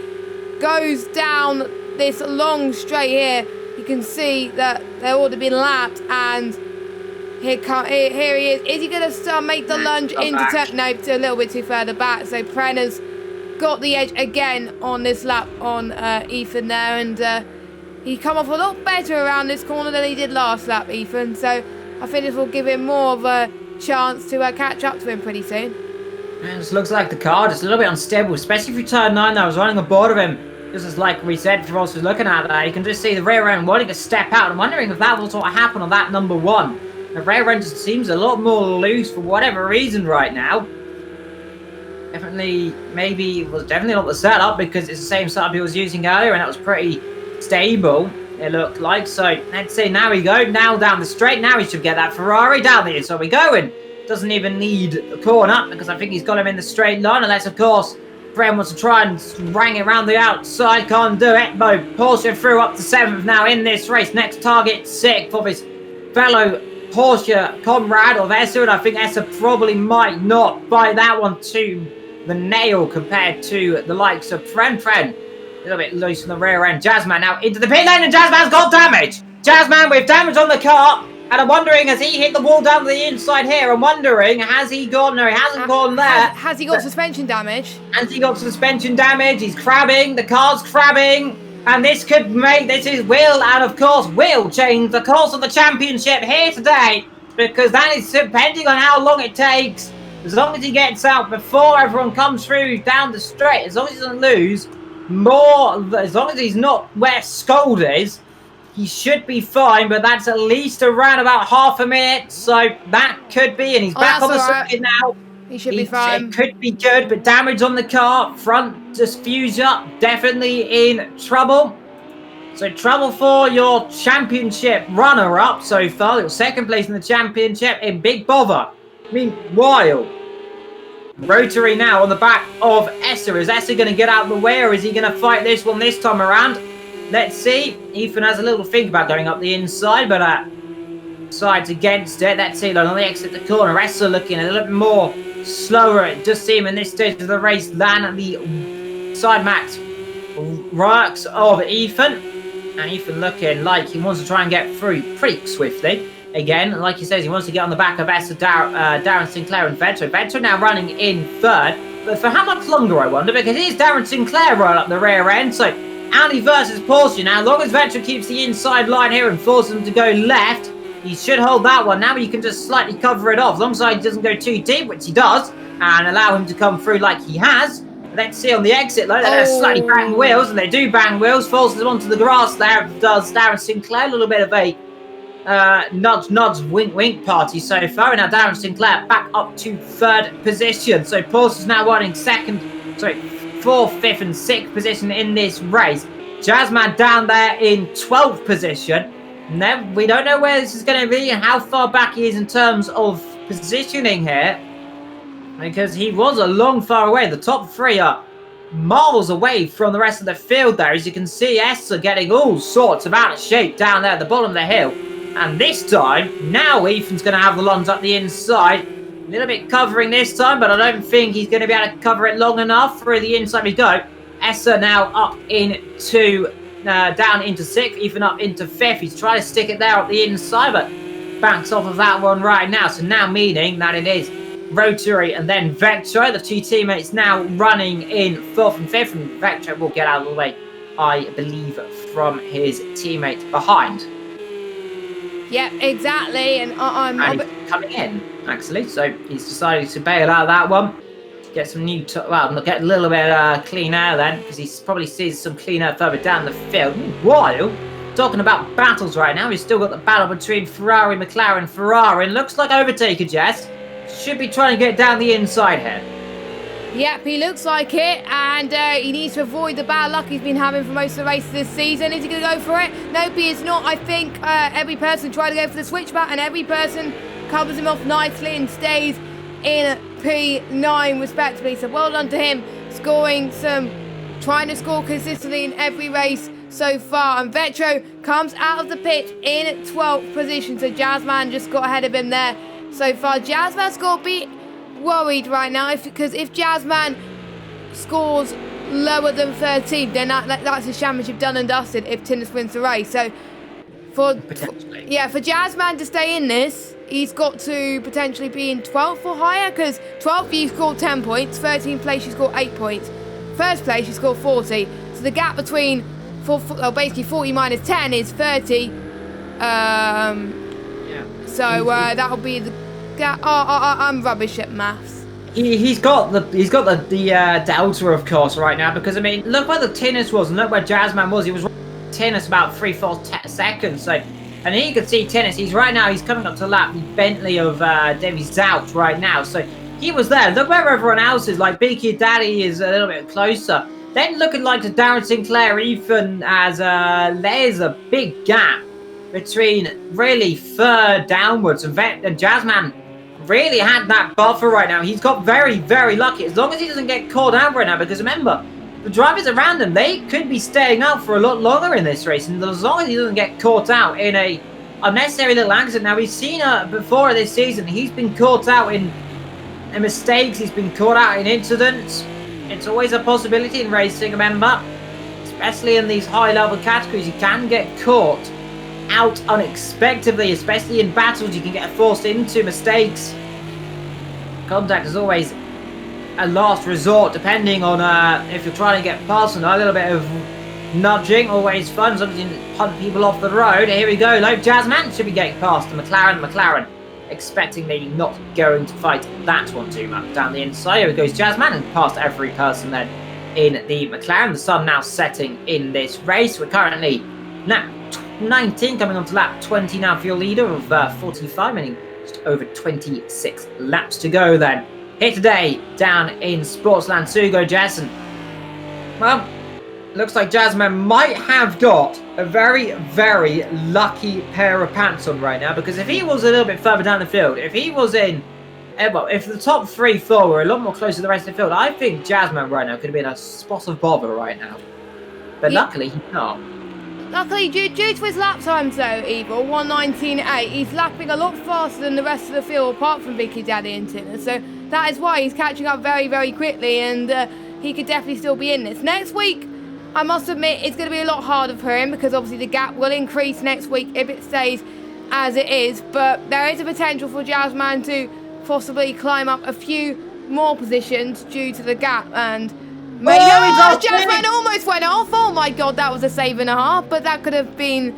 [SPEAKER 1] goes down this long straight here. You can see that they're all been lapped, and here he is. Is he going to make the lunge into turn? No, a little bit too further back. So Pren has got the edge again on this lap on Ethan there, and he come off a lot better around this corner than he did last lap, Ethan. So I think this will give him more of a chance to catch up to him pretty soon.
[SPEAKER 2] And it just looks like the car just a little bit unstable, especially if you turn 9. I was running aboard of him. Just as like we said, for us was looking at that, you can just see the rear end wanting to step out. I'm wondering if that will sort of happen on that number 1. The rear end just seems a lot more loose for whatever reason right now. Maybe it was definitely not the setup because it's the same setup he was using earlier and that was pretty stable, it looked like. So let's see, now we go, now down the straight, now he should get that Ferrari down there. So we're going. Doesn't even need a corner because I think he's got him in the straight line, unless of course Bren wants to try and rang it around the outside. Can't do it. Bo Porsche through up to 7th now in this race. Next target 6th of his fellow Porsche comrade of Essa, and I think Essa probably might not bite that one to the nail compared to the likes of Pren. A little bit loose on the rear end. Jazzman now into the pit lane, and Jazzman's got damage. Jazzman with damage on the car, and I'm wondering, has he hit the wall down the inside here? I'm wondering, has he gone? No, he hasn't gone there.
[SPEAKER 1] Has he got suspension damage?
[SPEAKER 2] Has he got suspension damage? He's crabbing. The car's crabbing. And this could make, and of course will change the course of the championship here today, because that is depending on how long it takes. As long as he gets out before everyone comes through down the straight, as long as he doesn't lose more, as long as he's not where Scold is, he should be fine. But that's at least around about half a minute, so that could be, and he's back on the circuit now.
[SPEAKER 1] He should be fine.
[SPEAKER 2] It could be good, but damage on the car, front diffuser, definitely in trouble. So trouble for your championship runner-up so far. Your 2nd place in the championship in big bother. Meanwhile, Rotary now on the back of Essa. Is Essa going to get out of the way, or is he going to fight this one this time around? Let's see. Ethan has a little think about going up the inside, but sides against it. Let's see, on the exit the corner, Essa looking a little bit more slower. It does seem in this stage of the race than the side max works of Ethan. And Ethan looking like he wants to try and get through pretty swiftly. Again, like he says, he wants to get on the back of Essa, Darren Sinclair and Vettel. Vettel now running in 3rd. But for how much longer, I wonder? Because it is Darren Sinclair right up the rear end. So Audi versus Porsche now. As long as Vettel keeps the inside line here and forces him to go left, he should hold that one. Now you can just slightly cover it off. As long as he doesn't go too deep, which he does, and allow him to come through like he has. Let's see on the exit, though. They're slightly bang wheels, and they do bang wheels. Falls them onto the grass there. Does Darren Sinclair. A little bit of a nudge, wink party so far. And now Darren Sinclair back up to 3rd position. So Paul's is now running 4th, 5th, and 6th position in this race. Jazzman down there in 12th position. And then we don't know where this is going to be and how far back he is in terms of positioning here, because he was a long far away. The top 3 are miles away from the rest of the field there. As you can see, Esther getting all sorts of out of shape down there at the bottom of the hill. And this time, now Ethan's going to have the lunge up the inside. A little bit covering this time, but I don't think he's going to be able to cover it long enough. Through the inside we go. Esther now up into down into 6th, Ethan up into 5th. He's trying to stick it there up the inside, but banks off of that one right now. So now meaning that it is Rotary and then Vectro. The 2 teammates now running in 4th and 5th, and Vectro will get out of the way, I believe, from his teammate behind.
[SPEAKER 1] Yep, exactly. And
[SPEAKER 2] he's coming in, actually. So he's decided to bail out that one. Get some new, get a little bit clean air then, because he probably sees some clean air further down the field. Meanwhile, talking about battles right now, we've still got the battle between Ferrari, McLaren, Ferrari. And looks like Overtaker, Jess, should be trying to get down the inside here.
[SPEAKER 1] Yep, he looks like it, and he needs to avoid the bad luck he's been having for most of the races this season. Is he going to go for it? Nope, he is not. I think every person tried to go for the switchback, and every person covers him off nicely and stays in P9 respectively. So well done to him, trying to score consistently in every race so far. And Vetro comes out of the pit in 12th position. So Jazzman just got ahead of him there so far. Jazzman's got to be worried right now, because if Jazzman scores lower than 13, then that's his championship done and dusted if Tinnis wins the race. So for Jazzman to stay in this, he's got to potentially be in 12th or higher, because 12th you scored 10 points, 13th place you scored 8 points, 1st place you scored 40. So the gap between basically 40 minus 10 is 30. So that'll be the gap. I'm rubbish at maths.
[SPEAKER 2] He's got the delta, of course, right now, because I mean, look where the Tinnis was and look where Jazzman was. He was Tinnis about 3-4 seconds. So. And here you can see Tennis, he's coming up to lap the Bentley of Davy Zout right now. So he was there. Look where everyone else is. Like Beaky Daddy is a little bit closer. Then looking like to Darren Sinclair, Ethan, as there's a big gap between really 3rd downwards. And Jazzman really had that buffer right now. He's got very, very lucky. As long as he doesn't get caught out right now. Because remember, the drivers around him, they could be staying out for a lot longer in this race. And as long as he doesn't get caught out in a unnecessary little accident. Now, we've seen before this season, he's been caught out in mistakes. He's been caught out in incidents. It's always a possibility in racing, remember. Especially in these high-level categories, you can get caught out unexpectedly. Especially in battles, you can get forced into mistakes. Contact is always a last resort, depending on if you're trying to get past them. A little bit of nudging, always fun. Sometimes you can punt people off the road. Here we go. Low Jazzman should be getting past the McLaren. Expectingly not going to fight that one too much. Down the inside, here goes Jazzman, and past every person then in the McLaren. The sun now setting in this race. We're currently lap 19, coming on to lap 20 now for your leader of 45, meaning just over 26 laps to go then. Here today, down in Sportsland, Sugo, Jason. Well, looks like Jazzman might have got a very, very lucky pair of pants on right now, because if he was a little bit further down the field, if he was in, well, if the top 3-4 were a lot more close to the rest of the field, I think Jazzman right now could have been a spot of bother right now. But luckily, he's not.
[SPEAKER 1] Luckily, due to his lap times though, Evil, 1:19.8, he's lapping a lot faster than the rest of the field, apart from Vicky Daddy and Tinner. So that is why he's catching up very, very quickly, and he could definitely still be in this. Next week, I must admit, it's going to be a lot harder for him, because obviously the gap will increase next week if it stays as it is. But there is a potential for Jazzman to possibly climb up a few more positions due to the gap, and Jazzman almost went off. Oh my god, that was a save and a half, but that could have been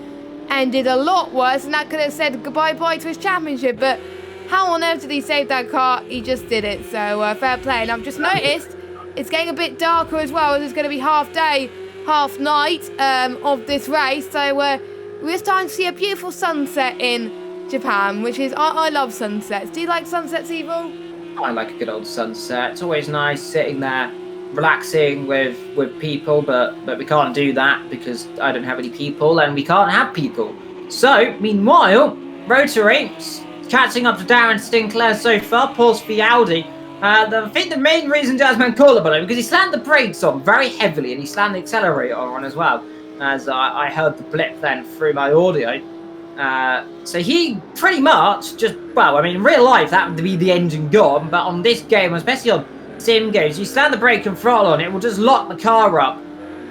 [SPEAKER 1] ended a lot worse, and that could have said goodbye to his championship. But how on earth did he save that car? He just did it. So fair play. And I've just noticed it's getting a bit darker as well. There's going to be half day, half night of this race. So we're starting to see a beautiful sunset in Japan, which is, I love sunsets. Do you like sunsets, Evil?
[SPEAKER 2] I like a good old sunset. It's always nice sitting there, relaxing with people, but we can't do that because I don't have any people and we can't have people. So, meanwhile, Rotary's catching up to Darren Sinclair so far, Paul's Fialdi. I think the main reason Jasmine called it below because he slammed the brakes on very heavily and he slammed the accelerator on as well, as I heard the blip then through my audio. So he pretty much just, well, I mean, in real life that would be the engine gone, but on this game, especially on sim games, you slam the brake and throttle on, it will just lock the car up,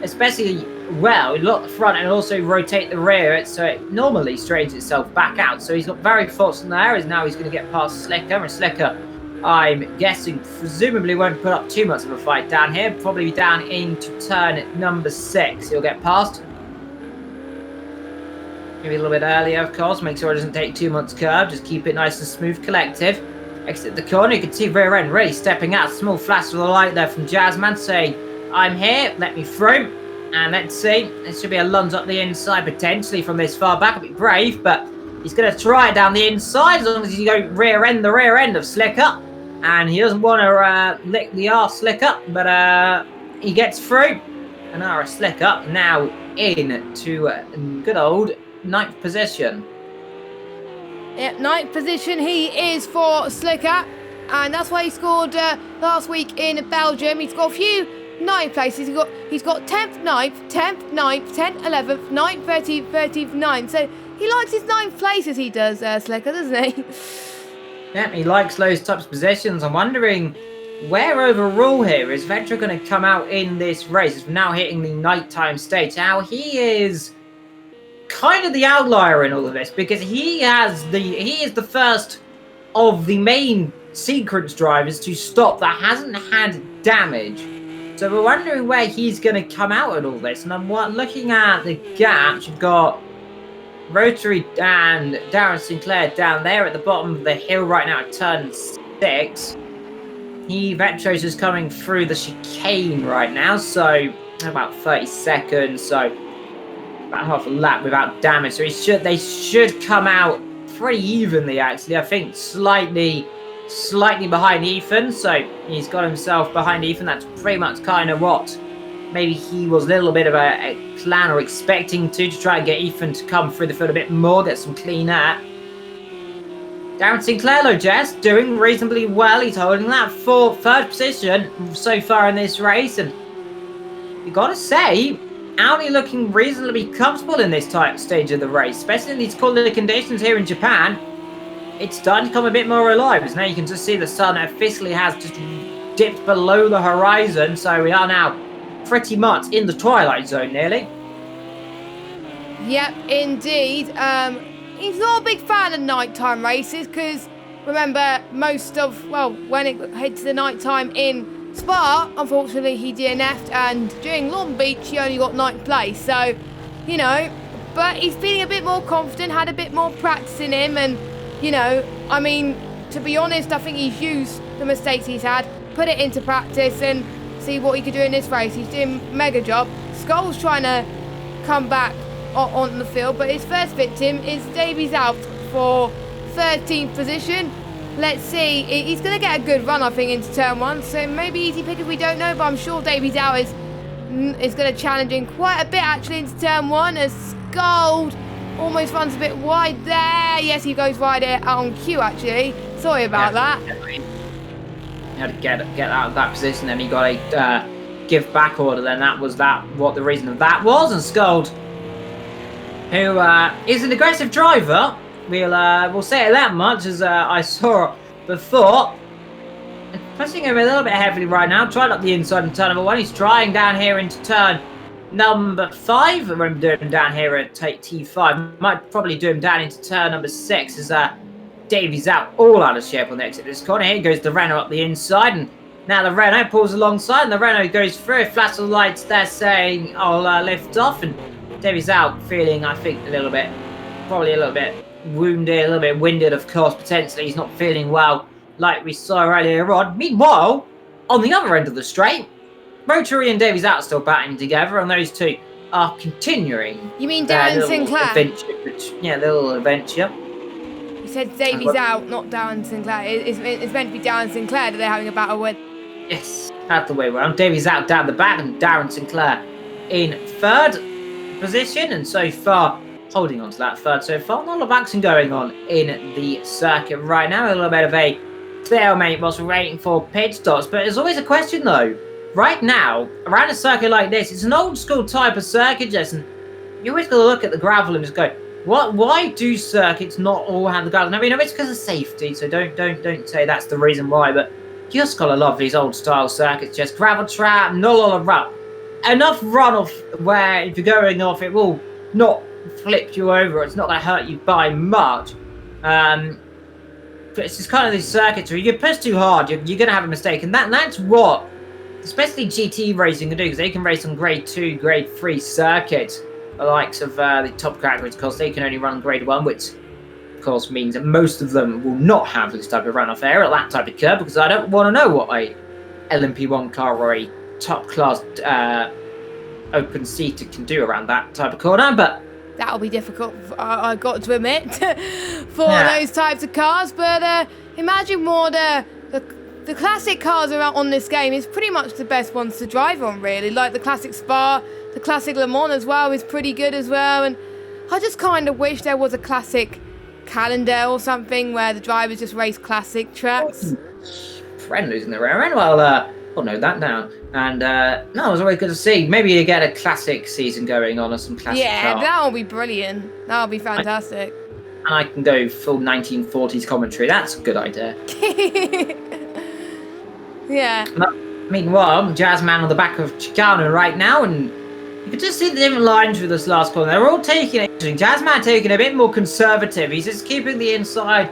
[SPEAKER 2] especially, well, lock the front and also rotate the rear, so it normally straightens itself back out. So he's got very fortunate there, he's going to get past Slicker, and Slicker, I'm guessing, presumably won't put up too much of a fight down here, probably down into turn number 6, he'll get past. Maybe a little bit earlier, of course, make sure it doesn't take too much curve, just keep it nice and smooth, collective. Exit the corner, you can see rear end really stepping out, small flash of the light there from Jazzman saying, I'm here, let me through. And let's see, there should be a lunge up the inside potentially from this far back, a bit brave, but he's going to try it down the inside as long as you go the rear end of Slicker. And he doesn't want to lick the arse Slicker, but he gets through. And our Slicker now into good old 9th position.
[SPEAKER 1] Yep, 9th position he is for Slicker, and that's why he scored last week in Belgium. He's got a few 9th places. He's got 10th, 9th, 10th, 9th, 10th, 11th, 9th, 13th, 13th, 9th. So he likes his 9th places, he does, Slicker, doesn't he?
[SPEAKER 2] Yeah, he likes those types of positions. I'm wondering where overall here is Vectra going to come out in this race. It's now hitting the nighttime stage. Now he is kind of the outlier in all of this because he is the first of the main sequence drivers to stop that hasn't had damage. So we're wondering where he's going to come out in all this. And I'm looking at the gaps. You've got Rotary and Darren Sinclair down there at the bottom of the hill right now at turn 6. Vetros is coming through the chicane right now, so about 30 seconds, so about half a lap without damage. So they should come out pretty evenly, actually. I think slightly behind Ethan, so he's got himself behind Ethan. That's pretty much kind of what maybe he was a little bit of a plan or expecting to try and get Ethan to come through the field a bit more, get some clean air. Darren Sinclair, though, Jess, doing reasonably well. He's holding that third position so far in this race, and you got to say, Audi looking reasonably comfortable in this type stage of the race, especially in these colder conditions here in Japan. It's starting to come a bit more alive, as now you can just see the sun officially has just dipped below the horizon, so we are now pretty much in the twilight zone nearly.
[SPEAKER 1] Yep, indeed. He's not a big fan of nighttime races because, remember, when it hits the nighttime in Spa, unfortunately he DNF'd, and during Long Beach he only got 9th place. So, you know, but he's feeling a bit more confident, had a bit more practice in him, and, you know, I mean, to be honest, I think he's used the mistakes he's had, put it into practice, and see what he could do in this race. He's doing mega job. Skull's trying to come back on the field, but his first victim is Davies out for 13th position. Let's see, he's going to get a good run, I think, into turn 1, so maybe easy pick if we don't know, but I'm sure Davies out is going to challenge him quite a bit actually into turn 1, as Skull almost runs a bit wide there. Yes, he goes wide out on cue actually. Sorry about that.
[SPEAKER 2] He had to get out of that position, and he got a give back order. Then that was what the reason of that was. And Scold, who is an aggressive driver, we'll say it that much, as I saw before, pushing him a little bit heavily right now. Tried up the inside in turn number 1. He's trying down here into turn number 5. I remember doing him down here at T5. Might probably do him down into turn number 6 as Davies out of shape on the exit of this corner. Here goes the Renault up the inside, and now the Renault pulls alongside, and the Renault goes through. Flash of lights there saying, I'll lift off, and Davies out feeling, I think, probably a little bit wounded, a little bit winded, of course, potentially. He's not feeling well, like we saw earlier on. Meanwhile, on the other end of the straight, Rotary and Davies Out are still batting together, and those two are continuing.
[SPEAKER 1] You mean Darren Sinclair?
[SPEAKER 2] Little adventure.
[SPEAKER 1] You said Davies Out, not Darren Sinclair. It's meant to be Darren Sinclair that they're having a battle with.
[SPEAKER 2] Yes, that's the way around. Davies Out down the back, and Darren Sinclair in third position, and so far holding on to that third so far. Not a lot of action going on in the circuit right now. A little bit of a stalemate whilst we're waiting for pit stops. But there's always a question though. Right now, around a circuit like this, it's an old school type of circuit, Jason. You always got to look at the gravel and just go, why do circuits not all have the gravel? Now, you know, it's because of safety, so don't say that's the reason why, but you just got to love these old style circuits. Just gravel trap, not a lot of run. Enough runoff where if you're going off, it will not flip you over. It's not going to hurt you by much. But it's just kind of these circuits where you get pushed too hard, you're going to have a mistake. And that's what, especially GT racing can do, because they can race on grade 2, grade 3 circuits. The likes of the top categories, of course, they can only run grade 1, which, of course, means that most of them will not have this type of runoff area at that type of curb, because I don't want to know what a LMP1 car or a top class open seater can do around that type of corner, but
[SPEAKER 1] that'll be difficult, I got to admit, for those types of cars. But imagine more the classic cars around on this game is pretty much the best ones to drive on, really. Like the classic Spa, the classic Le Mans as well is pretty good as well. And I just kind of wish there was a classic calendar or something where the drivers just race classic tracks.
[SPEAKER 2] Friend losing the rear end. Well, I'll note that down. And no, it was always good to see. Maybe you get a classic season going on or some classic car.
[SPEAKER 1] That'll be brilliant. That'll be fantastic.
[SPEAKER 2] And I can go full 1940s commentary. That's a good idea.
[SPEAKER 1] Yeah.
[SPEAKER 2] Meanwhile, Jazzman on the back of Chicano right now, and you can just see the different lines through this last corner. They're all taking it. Jazzman taking a bit more conservative. He's just keeping the inside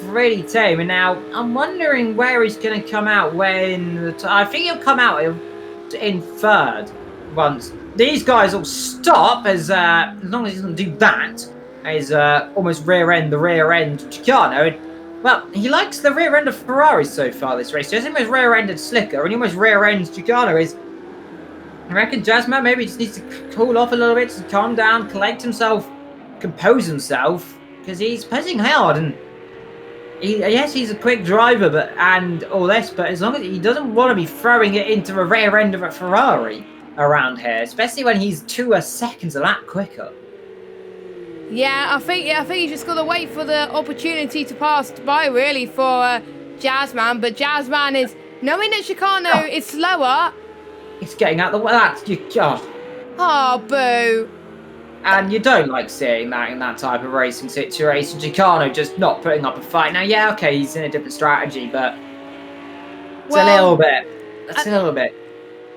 [SPEAKER 2] pretty tame. And now I'm wondering where he's going to come out when I think he'll come out in third once these guys all stop. As long as he doesn't do that, is almost rear end Chicano. Well, he likes the rear end of Ferrari so far this race. Just almost rear-ended Slicker, and he almost rear-ends Chicano. I reckon Jazzman maybe just needs to cool off a little bit, to calm down, collect himself, compose himself, because he's pushing hard. And yes, he's a quick driver, and all this, but as long as he doesn't want to be throwing it into the rear end of a Ferrari around here, especially when he's 2 seconds a lap quicker.
[SPEAKER 1] Yeah, I think you just got to wait for the opportunity to pass by, really, for Jazzman. But Jazzman is knowing that Chicano is slower.
[SPEAKER 2] It's getting out the way. That's you.
[SPEAKER 1] Oh, boo!
[SPEAKER 2] And you don't like seeing that in that type of racing situation. Chicano just not putting up a fight. Now, yeah, okay, he's in a different strategy, but it's a little bit. It's a little bit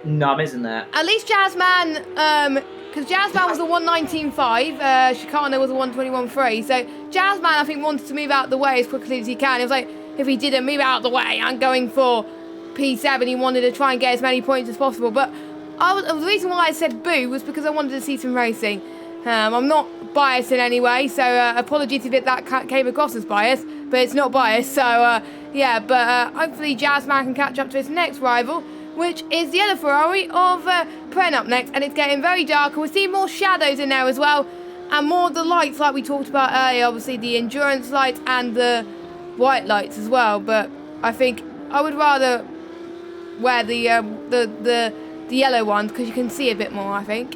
[SPEAKER 2] numb, isn't it?
[SPEAKER 1] At least Jazzman. Because Jazzman was a 119.5, Chicano was a 121.3. So Jazzman, I think, wanted to move out the way as quickly as he can. It was like, if he didn't move out the way and going for P7, he wanted to try and get as many points as possible. But the reason why I said boo was because I wanted to see some racing. I'm not biased in any way, so apologies if that came across as biased, but it's not biased. So, yeah, but hopefully Jazzman can catch up to his next rival, which is the other Ferrari of Pren up next. And it's getting very dark, and we're seeing more shadows in there as well, and more of the lights like we talked about earlier, obviously the endurance lights and the white lights as well. But I think I would rather wear the yellow ones, because you can see a bit more, I think.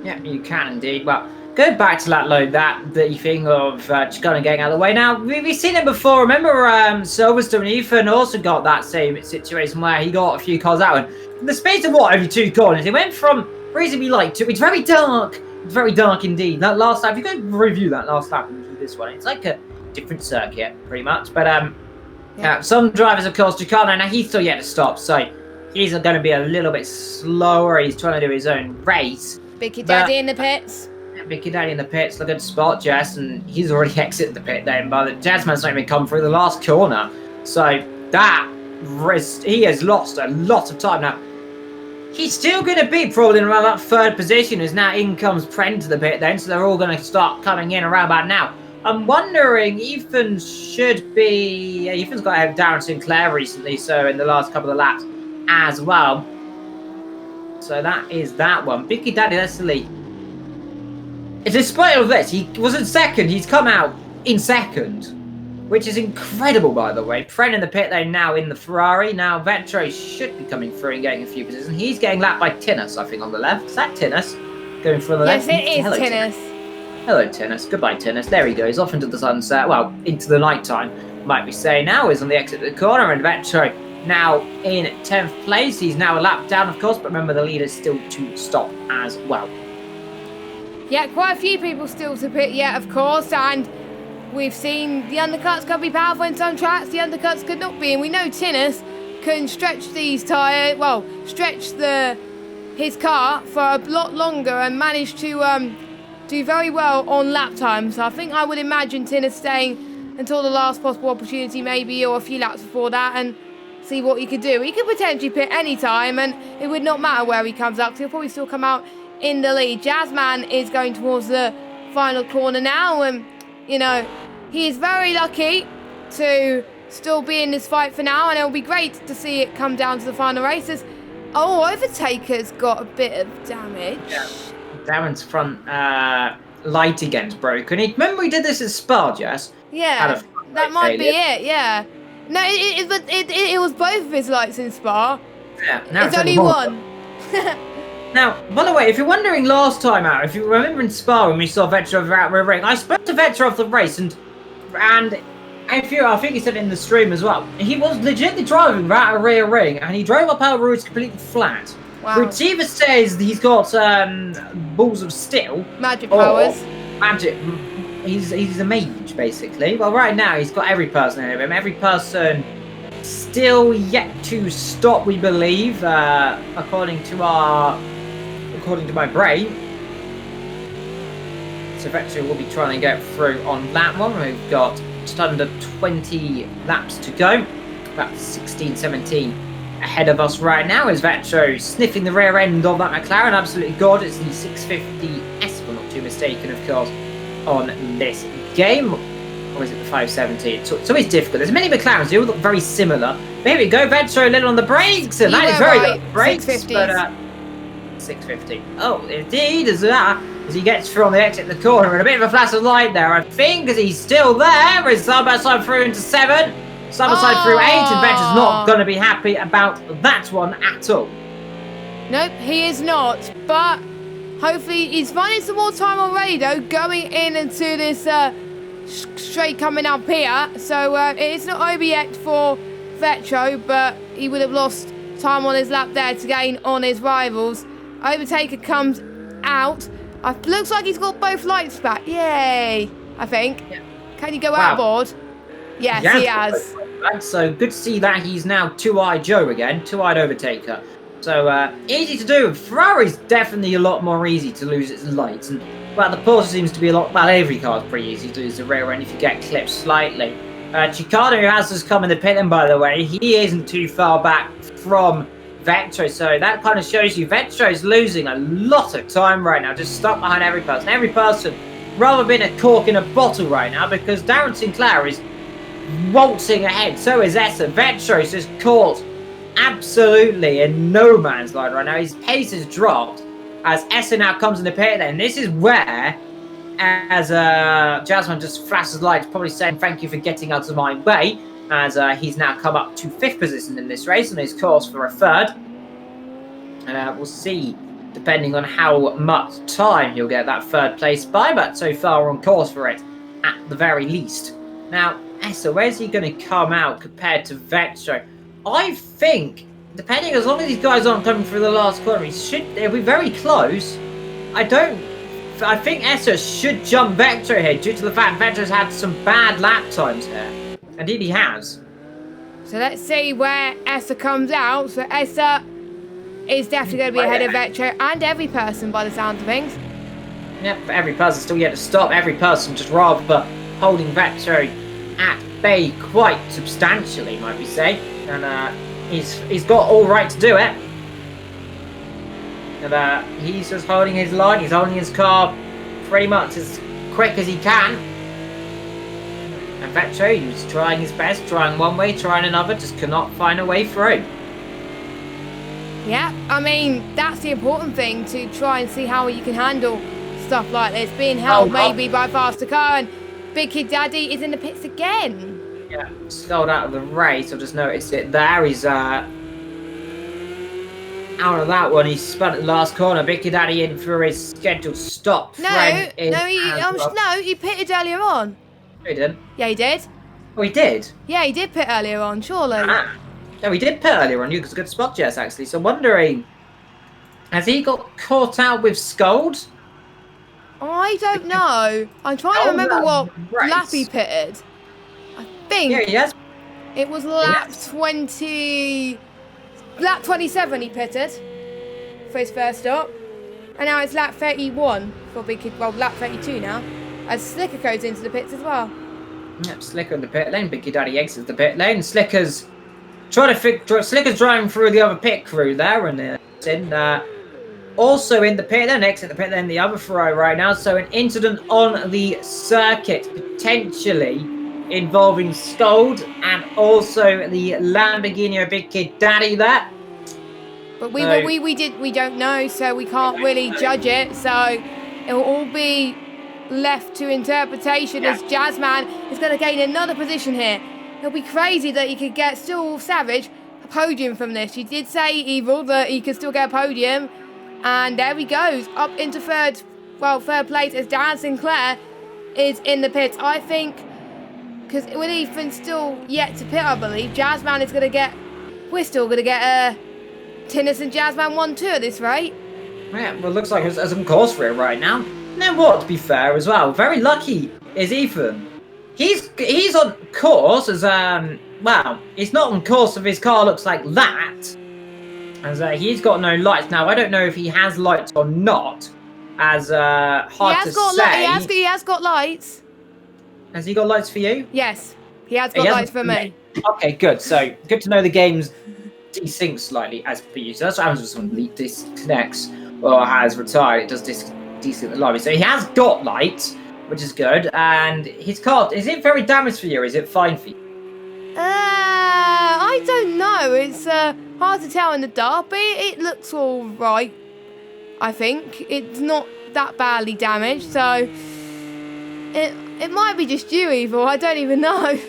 [SPEAKER 2] Yeah, you can indeed. Well, go back to that load, the thing of Chicano getting out of the way. Now, we've seen it before. Remember Silverstone and Ethan also got that same situation where he got a few cars out. And in the space of every 2 corners, it went from reasonably light to it's very dark. It's very dark indeed. That last lap, if you go review that last lap and do this one, it's like a different circuit, pretty much. But some drivers, of course, Chicano, now he's still yet to stop, so he's going to be a little bit slower. He's trying to do his own race.
[SPEAKER 1] Big Daddy in the pits.
[SPEAKER 2] Big Daddy in the pits, look at spot Jazz, and he's already exited the pit then, but the Jazzman's not even come through the last corner. So that risk, he has lost a lot of time. Now, he's still going to be probably in around that 3rd position, as now in comes Pren to the pit then, so they're all going to start coming in around about now. I'm wondering, Ethan's got to have Darren Sinclair recently, so in the last couple of laps. as well. So that is that one. Biggie Daddy Leslie. Despite all this, he was in second. He's come out in second, which is incredible, by the way. Fren in the pit lane now in the Ferrari. Now Vetro should be coming through and getting a few positions. He's getting lapped by Tinus, I think, on the left. Is that Tinus? Going for the left.
[SPEAKER 1] Yes, it is
[SPEAKER 2] Hello,
[SPEAKER 1] Tinus.
[SPEAKER 2] Hello, Tinus. Goodbye, Tinus. There he goes, off into the sunset. Well, into the nighttime, might we say. Now is on the exit of the corner, and Vetro now in 10th place. He's now a lap down, of course, but remember the leader's still to stop as well.
[SPEAKER 1] Yeah, quite a few people still to pit yet, of course, and we've seen the undercuts can be powerful in some tracks, the undercuts could not be, and we know Tinus can stretch these tyres, well, stretch his car for a lot longer and manage to do very well on lap time. So I think I would imagine Tinus staying until the last possible opportunity maybe, or a few laps before that, and see what he could do. He could potentially pit any time, and it would not matter where he comes out, because he'll probably still come out in the lead. Jazzman is going towards the final corner now, and you know, he is very lucky to still be in this fight for now, and it'll be great to see it come down to the final races. Oh, Overtaker's got a bit of damage. Yeah.
[SPEAKER 2] Darren's front light again's broken. Remember we did this at Spa, Jess?
[SPEAKER 1] Yeah, that might be it, yeah. No, it was both of his lights in Spa.
[SPEAKER 2] Yeah, now
[SPEAKER 1] it's only one.
[SPEAKER 2] Now, by the way, if you're wondering last time out, if you remember in Spa when we saw Vetrov out rear ring, I spoke to Vetrov of the race, and I think he said it in the stream as well. He was legitimately driving out a rear ring, and he drove up our roads completely flat.
[SPEAKER 1] Wow.
[SPEAKER 2] Which either says he's got balls of steel,
[SPEAKER 1] magic powers.
[SPEAKER 2] Magic. He's a mage basically. Well, right now he's got every person ahead of him. Every person still yet to stop, we believe, according to my brain. So Vetri will be trying to get through on that one. We've got just under 20 laps to go. About 16, 17 ahead of us right now is Vetro sniffing the rear end of that McLaren. Absolutely gorgeous. The 650S, if I'm not too mistaken, of course, on this game. Or is it the 570? It's always difficult. There's many McLarens. They all look very similar. But here we go. Vetro a little on the brakes. And that is very good brakes. 650. Oh, indeed, as he gets through on the exit of the corner, and a bit of a flash of light there, I think, as he's still there. As side by side through into 7, side by side through 8, and Vettor's not going to be happy about that one at all.
[SPEAKER 1] Nope, he is not. But hopefully he's finding some more time already, though, going into this straight coming up here. So it's not over yet for Vetro, but he would have lost time on his lap there to gain on his rivals. Overtaker comes out. Looks like he's got both lights back. Yay, I think. Yeah. Can he go outboard? Yes, he has.
[SPEAKER 2] So good to see that he's now Two-Eyed Joe again, Two-Eyed Overtaker. So easy to do. Ferrari's definitely a lot more easy to lose its lights. And well, the Porsche seems to be a lot, well, every car's pretty easy to lose the rear end if you get clipped slightly. Chicano, who has just come in the pit, and by the way, he isn't too far back from Vetro, so that kind of shows you Vetro's losing a lot of time right now, just stuck behind every person. Every person rather being a cork in a bottle right now, because Darren Sinclair is waltzing ahead, so is Essa. Vetro's just caught absolutely in no man's land right now. His pace has dropped as Essa now comes in the pit, and this is where, as Jasmine just flashes lights, probably saying thank you for getting out of my way, as he's now come up to 5th position in this race on his course for a 3rd. We'll see, depending on how much time he'll get that 3rd place by, but so far on course for it at the very least. Now, Essa, where's he going to come out compared to Vetro? I think, depending, as long as these guys aren't coming through the last corner, they'll be very close. I think Essa should jump Vetro here due to the fact Vetro's had some bad lap times here. Indeed he has.
[SPEAKER 1] So let's see where Essa comes out. So Essa is definitely going to be ahead of Vetro and every person by the sound of things.
[SPEAKER 2] Yep, but every person still yet to stop. Every person just rather holding Vetro at bay quite substantially, might we say. And he's got all right to do it. And he's just holding his line. He's holding his car pretty much as quick as he can. And Vetro, he was trying his best, trying one way, trying another, just cannot find a way through.
[SPEAKER 1] Yeah, I mean, that's the important thing, to try and see how you can handle stuff like this. Being held maybe by a faster car, and Big Kid Daddy is in the pits again.
[SPEAKER 2] Yeah, sculled out of the race. I just noticed it there. He's out of that one. He spun at the last corner. Big Kid Daddy in for his scheduled stop.
[SPEAKER 1] No, he pitted earlier on.
[SPEAKER 2] He didn't.
[SPEAKER 1] Yeah, he did.
[SPEAKER 2] Oh, he did?
[SPEAKER 1] Yeah, he did pit earlier on, surely.
[SPEAKER 2] No, he did pit earlier on. You was a good spot, Jess, actually. So wondering, has he got caught out with Scold?
[SPEAKER 1] I don't know. I'm trying to remember what lap he pitted. I think
[SPEAKER 2] he has.
[SPEAKER 1] It was lap 20... Lap 27 he pitted for his first stop. And now it's lap 31 for Big Kid... Well, lap 32 now. As Slicker goes into the pits as well.
[SPEAKER 2] Yep, Slicker in the pit lane. Big Kid Daddy exits the pit lane. Slicker's driving through the other pit crew there, and also in the pit lane, exit the pit lane, the other Ferrari right now. So an incident on the circuit, potentially involving Scold and also the Lamborghini of Big Kid Daddy there.
[SPEAKER 1] But we don't know, so we can't really judge it. So it will all be left to interpretation, as Jazzman is going to gain another position here. It'll be crazy that he could get, still Savage, a podium from this. He did say, Evil, that he could still get a podium. And there he goes, up into third place as Dan Sinclair is in the pits. I think, because with Ethan still yet to pit, I believe, Jazzman is going to get, we're still going to get Tinnis and Jazzman 1-2 at this rate.
[SPEAKER 2] Yeah, well, it looks like there's some course for it right now. You know what, to be fair as well, very lucky is Ethan. He's on course as, well, he's not on course if his car looks like that. As he's got no lights. Now, I don't know if he has lights or not, as hard to say.
[SPEAKER 1] He has got lights.
[SPEAKER 2] Has he got lights for you?
[SPEAKER 1] Yes, he has got lights for me.
[SPEAKER 2] Okay, good. So, good to know the game's desyncs slightly as per usual. That's what happens when someone disconnects or has retired. It does desync the lobby. So he has got lights, which is good. And his car, is it very damaged for you or is it fine for you?
[SPEAKER 1] I don't know. It's hard to tell in the dark, but it looks all right. I think it's not that badly damaged, so it might be just you, Evil. I don't even know.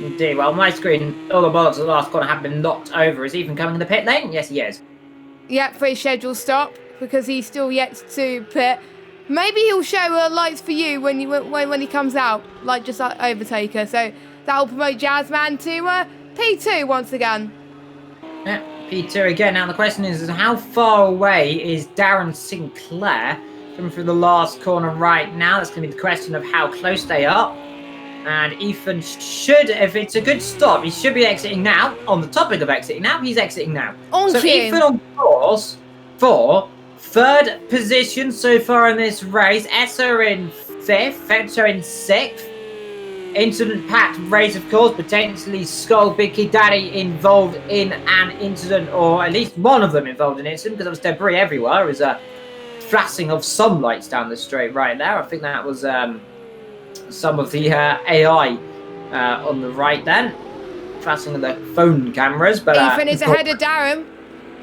[SPEAKER 2] Indeed. Well, my screen, all the bollocks at the last corner have been knocked over. Is Ethan coming in the pit lane? Yes, he is. Yep,
[SPEAKER 1] for his scheduled stop, because he's still yet to pit. Maybe he'll show lights for you when he comes out, like just like Overtaker. So that'll promote Jazzman to P2 once again.
[SPEAKER 2] Yeah, P2 again. Now the question is how far away is Darren Sinclair coming through the last corner right now? That's going to be the question of how close they are. And Ethan should, if it's a good stop, he should be exiting now. On the topic of exiting now, he's exiting now. Ethan on course for third position so far in this race. Essa in fifth, Fetcher in sixth. Incident-packed race, of course. Potentially Skull, Big Kid Daddy involved in an incident, or at least one of them involved in an incident, because there was debris everywhere. There was a flashing of some lights down the straight right there. I think that was some of the AI on the right then. Flashing of the phone cameras. But
[SPEAKER 1] Ethan is ahead of Darren.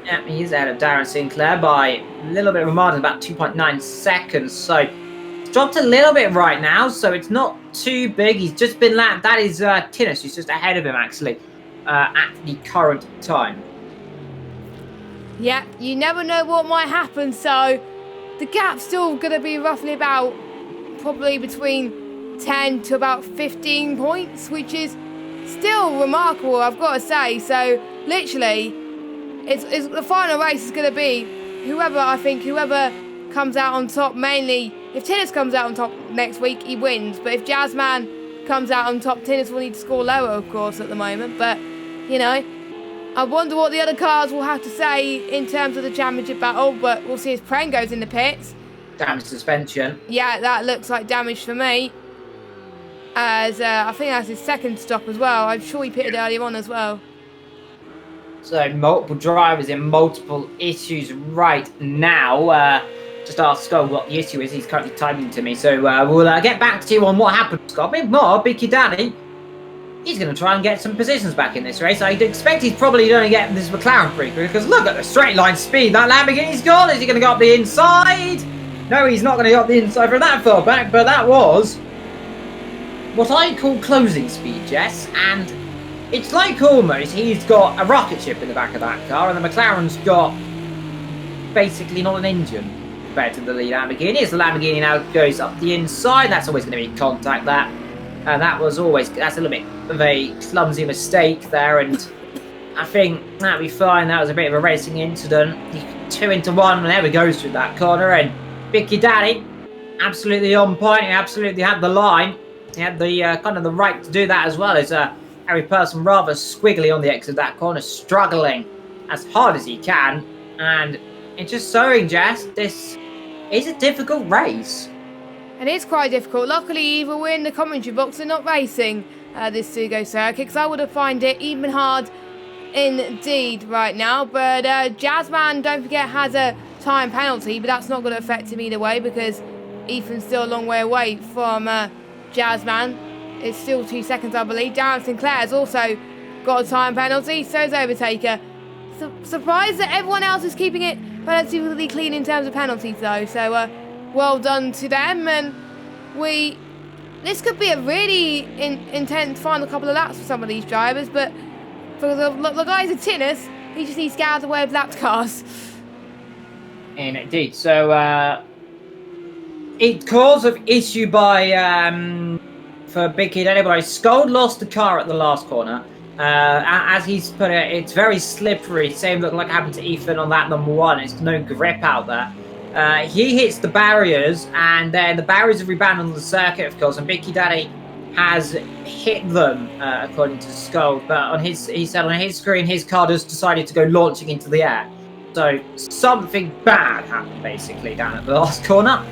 [SPEAKER 2] Yeah, he is ahead of Darren Sinclair by a little bit of a margin, about 2.9 seconds. So it's dropped a little bit right now, so it's not too big. He's just been lapped. That is Tinnis, who's just ahead of him, actually, at the current time.
[SPEAKER 1] Yeah, you never know what might happen, so the gap's still going to be roughly about, probably between 10 to about 15 points, which is still remarkable, I've got to say. So, literally, it's the final race is going to be whoever comes out on top. Mainly, if Tinnis comes out on top next week, he wins. But if Jazzman comes out on top, Tinnis will need to score lower, of course, at the moment. But, you know, I wonder what the other cars will have to say in terms of the championship battle. But we'll see as Pren goes in the pits.
[SPEAKER 2] Damaged suspension.
[SPEAKER 1] Yeah, that looks like damage for me. As I think that's his second stop as well. I'm sure he pitted earlier on as well.
[SPEAKER 2] So multiple drivers in multiple issues right now. Just ask Scott what the issue is. He's currently typing to me. So we'll get back to you on what happened, Scott. Big more, Big Kid Daddy. he's going to try and get some positions back in this race. I'd expect he's probably going to get this McLaren pretty quick, because look at the straight line speed that Lamborghini's got. Is he going to go up the inside? No, he's not going to go up the inside from that far back, but that was what I call closing speed, Jess. And it's like almost he's got a rocket ship in the back of that car, and the McLaren's got basically not an engine compared to the lead Lamborghini. As the Lamborghini now goes up the inside, that's always going to be contact that. And that's a little bit of a clumsy mistake there, and I think that'll be fine. That was a bit of a racing incident. 2 into 1, and there he goes through that corner, and Bicky Daddy absolutely on point. He absolutely had the line. He had the kind of the right to do that as well. As every person rather squiggly on the exit of that corner, struggling as hard as he can, and it's just showing, Jess, this is a difficult race.
[SPEAKER 1] And it's quite difficult. Luckily, either we're in the commentary box and not racing this Sugo circuit, because I would have found it even hard indeed right now. But Jazzman, don't forget, has a time penalty, but that's not going to affect him either way, because Ethan's still a long way away from Jazzman. It's still 2 seconds, I believe. Darren Sinclair's also got a time penalty, so is Overtaker. Surprised that everyone else is keeping it relatively clean in terms of penalties, though. So, well done to them, and this could be a really intense final couple of laps for some of these drivers, but for the guys at Tinnis, he just needs to get out of the way of lapped cars.
[SPEAKER 2] Indeed. So it caused an issue for Big Kid anyway. Scold lost the car at the last corner. As he's put it, it's very slippery. Same look like happened to Ethan on that number 1. It's no grip out there. He hits the barriers, and then the barriers have rebounded on the circuit, of course, and Bicky Daddy has hit them, according to Scold. But he said on his screen, his car just decided to go launching into the air. So something bad happened, basically, down at the last corner.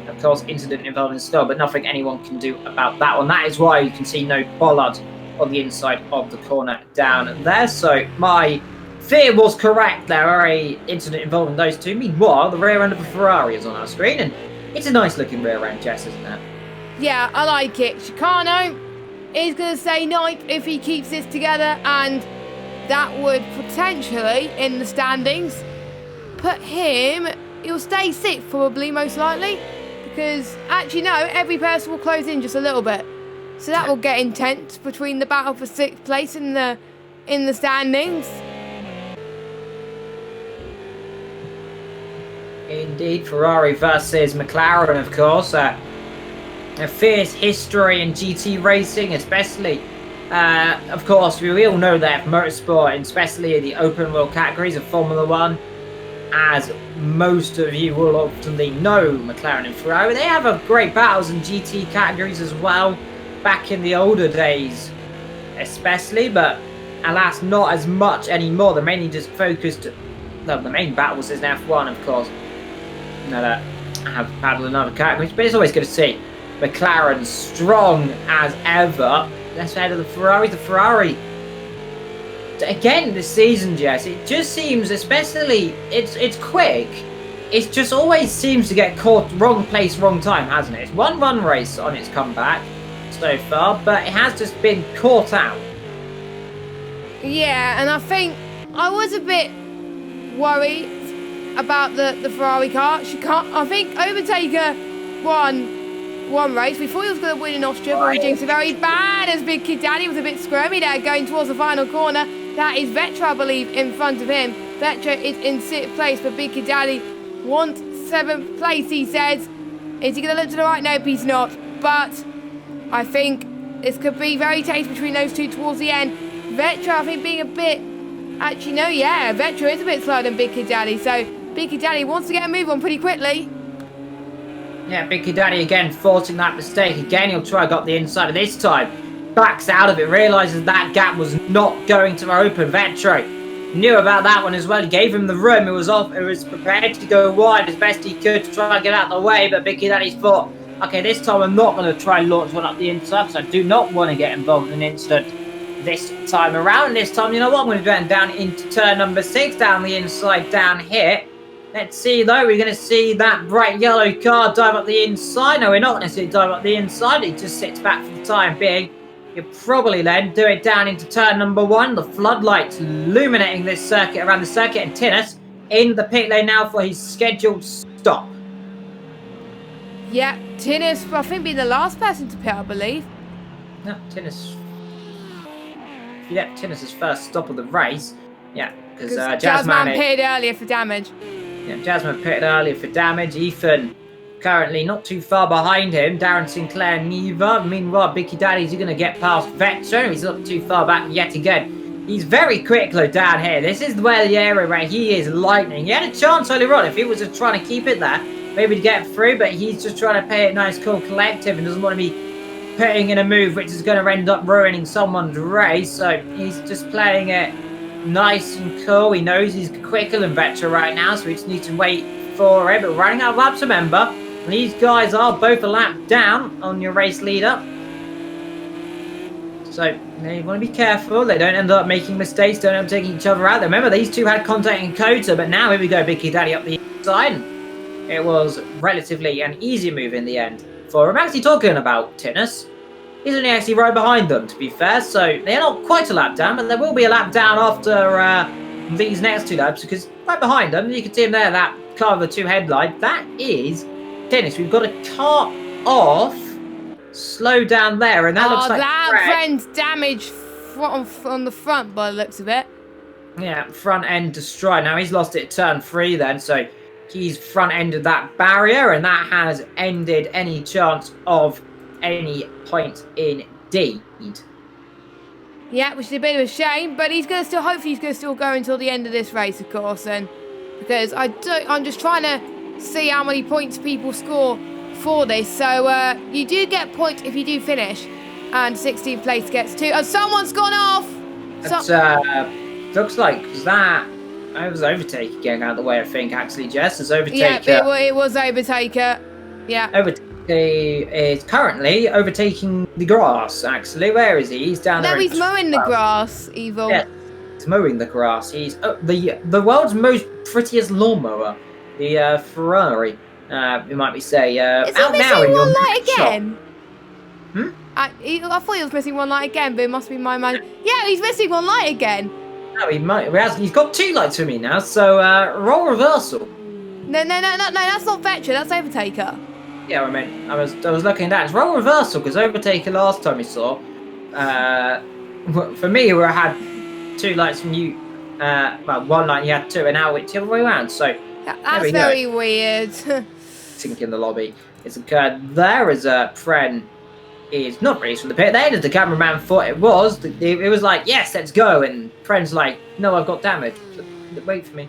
[SPEAKER 2] Of course, incident involving Scold, but nothing anyone can do about that one. That is why you can see no bollard on the inside of the corner down there. So my fear was correct. There are a incident involving those two. Meanwhile, the rear end of a Ferrari is on our screen, and it's a nice looking rear end, Jess, isn't it?
[SPEAKER 1] Yeah, I like it. Chicano is going to stay 9th if he keeps this together, and that would potentially, in the standings, put him... He'll stay 6th, probably, most likely, because, actually, no, every person will close in just a little bit. So that will get intense between the battle for 6th place in the standings.
[SPEAKER 2] Indeed, Ferrari versus McLaren, of course. A fierce history in GT racing, especially. Of course, we all know that motorsport, and especially in the open wheel categories of Formula 1, as most of you will oftenly know, McLaren and Ferrari, they have a great battles in GT categories as well, back in the older days especially, but alas, not as much anymore. They're mainly just focused, the main battles is in F1, of course. Now that I have battled in other categories, but it's always good to see McLaren strong as ever. Let's head to the Ferrari. The Ferrari, again this season, Jess, it just seems, especially, it's quick. It just always seems to get caught wrong place, wrong time, hasn't it? It's one run race on its comeback so far, but it has just been caught out.
[SPEAKER 1] Yeah, and I think I was a bit worried about the Ferrari car. I think Overtaker won one race. We thought he was going to win in Austria, but we jinxed it very bad as Big Kid Daddy was a bit squirmy there going towards the final corner. That is Vetra, I believe, in front of him. Vetra is in 6th place, but Big Kid Daddy wants 7th place, he says. Is he going to look to the right? Nope, he's not. But I think this could be very tense between those two towards the end. Vetra, I think, being a bit... Actually, no, yeah, Vetra is a bit slower than Big Kid Daddy, so Big Kid Daddy wants to get a move on pretty quickly.
[SPEAKER 2] Yeah, Big Kid Daddy again forcing that mistake. Again, he'll try got the inside of this time. Backs out of it, realises that gap was not going to open. Vetra knew about that one as well. He gave him the room. It was prepared to go wide as best he could to try and get out of the way, but Big Kid Daddy thought, okay, this time I'm not going to try and launch one up the inside, because I do not want to get involved in an incident this time around. This time, you know what, I'm going to do it down into turn number 6, down the inside, down here. Let's see, though, we're going to see that bright yellow car dive up the inside. No, we're not going to see it dive up the inside. It just sits back for the time being. You probably then do it down into turn number 1. The floodlights illuminating this circuit around the circuit, and Tinnis in the pit lane now for his scheduled stop.
[SPEAKER 1] Yeah, Tinnis, I think, be the last person to pit, I believe.
[SPEAKER 2] No, Tinnis. Yeah, Tinnis's first stop of the race. Yeah, because
[SPEAKER 1] Jazzman pitted earlier for damage.
[SPEAKER 2] Yeah, Jasmine pitted earlier for damage. Ethan currently not too far behind him. Darren Sinclair neither. Meanwhile, Bicky Daddy's going to get past Vector. He's not too far back yet again. He's very quick though down here. This is where the area where he is lightning. He had a chance earlier on if he was just trying to keep it there. Maybe to get through, but he's just trying to play it nice, cool, collective, and doesn't want to be putting in a move which is going to end up ruining someone's race. So he's just playing it nice and cool. He knows he's quicker than Vector right now, so we just need to wait for it. But running out of laps, remember, these guys are both a lap down on your race leader. So you want to be careful. They don't end up making mistakes, don't end up taking each other out. Remember, these two had contact in Kota, but now here we go, Bicky Daddy up the inside. It was relatively an easy move in the end. For I'm actually talking about Tinnis. He's only actually right behind them, to be fair, so they're not quite a lap down, but there will be a lap down after these next 2 laps, because right behind them, you can see him there, that car with the 2 headlights, that is Tinnis. We've got a car off, slow down there, and that looks like
[SPEAKER 1] that friend's damage on the front by the looks of it.
[SPEAKER 2] Yeah, front end destroyed. Now he's lost it at turn 3 then, so he's front ended that barrier, and that has ended any chance of any point indeed.
[SPEAKER 1] Yeah, which is a bit of a shame, but he's going to still, hopefully he's going to still go until the end of this race, of course, and because I'm just trying to see how many points people score for this. So you do get points if you do finish, and 16th place gets 2. And someone's gone off.
[SPEAKER 2] Looks like that. It was Overtaker getting out of the way, I think, actually, Jess. It's Overtaker.
[SPEAKER 1] Yeah, it was Overtaker. Yeah.
[SPEAKER 2] Overtaker is currently overtaking the grass, actually. Where is he? He's down there.
[SPEAKER 1] No, he's mowing the grass, Evil.
[SPEAKER 2] Yeah, he's mowing the grass. He's the world's most prettiest lawnmower. The Ferrari, you might be say.
[SPEAKER 1] Is he
[SPEAKER 2] out now
[SPEAKER 1] missing
[SPEAKER 2] in your
[SPEAKER 1] one light again?
[SPEAKER 2] I
[SPEAKER 1] thought he was missing one light again, but it must be my man. Yeah, he's missing one light again.
[SPEAKER 2] No, he might. He's got 2 lights for me now, so roll reversal.
[SPEAKER 1] No, that's not Vector, that's Overtaker.
[SPEAKER 2] Yeah, I mean, I was looking at that. It's roll reversal, because Overtaker last time we saw, for me, where I had 2 lights from you, well, 1 light you had 2, and now it's the other way around, so
[SPEAKER 1] that's very weird.
[SPEAKER 2] Sink in the lobby. It's occurred there as a Pren is not released from the pit lane, as the cameraman thought it was. It was like, yes, let's go, and Pren's like, no, I've got damage. Wait for me.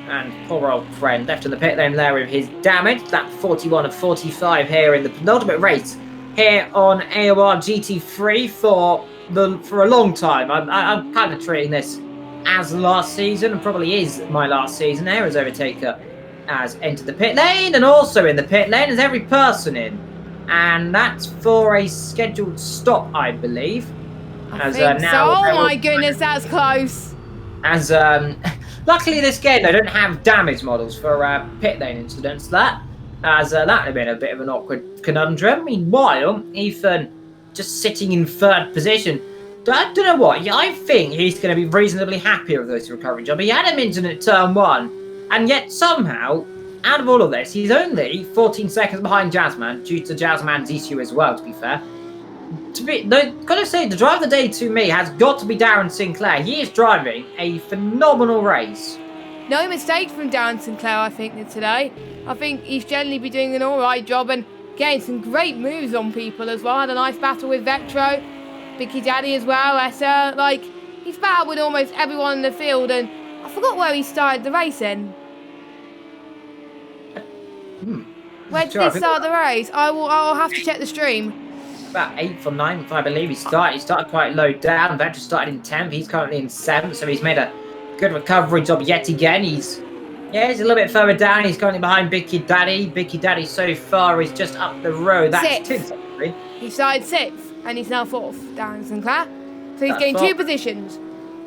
[SPEAKER 2] And poor old Pren left in the pit lane there with his damage. That 41 of 45 here in the penultimate race here on AOR GT3 for a long time. I'm kind of treating this as last season, and probably is my last season here, as Overtaker has entered the pit lane, and also in the pit lane is every person in. And that's for a scheduled stop, I believe.
[SPEAKER 1] I think so. Oh my goodness, that's close.
[SPEAKER 2] As luckily this game they don't have damage models for pit lane incidents. That would have been a bit of an awkward conundrum. Meanwhile, Ethan just sitting in 3rd position. I don't know what. I think he's going to be reasonably happy with this recovery job. He had an incident at turn 1, and yet somehow, out of all of this, he's only 14 seconds behind Jazzman, due to Jazzman's issue as well, to be fair. Gotta say, the driver of the day to me has got to be Darren Sinclair. He is driving a phenomenal race.
[SPEAKER 1] No mistakes from Darren Sinclair, I think, today. I think he's generally been doing an alright job and getting some great moves on people as well. Had a nice battle with Vectro, Bicky Daddy as well, Essa. Like, he's battled with almost everyone in the field, and I forgot where he started the race in. Where did he start the race? I'll have to check the stream.
[SPEAKER 2] About 8th or 9th, I believe. He started quite low down. Vector started in 10th. He's currently in 7th, so he's made a good recovery job yet again. He's a little bit further down. He's currently behind Bicky Daddy. Bicky Daddy so far is just up the road. That's 10th, actually.
[SPEAKER 1] He started 6th, and he's now 4th, Darren Sinclair. So he's gained 2 positions.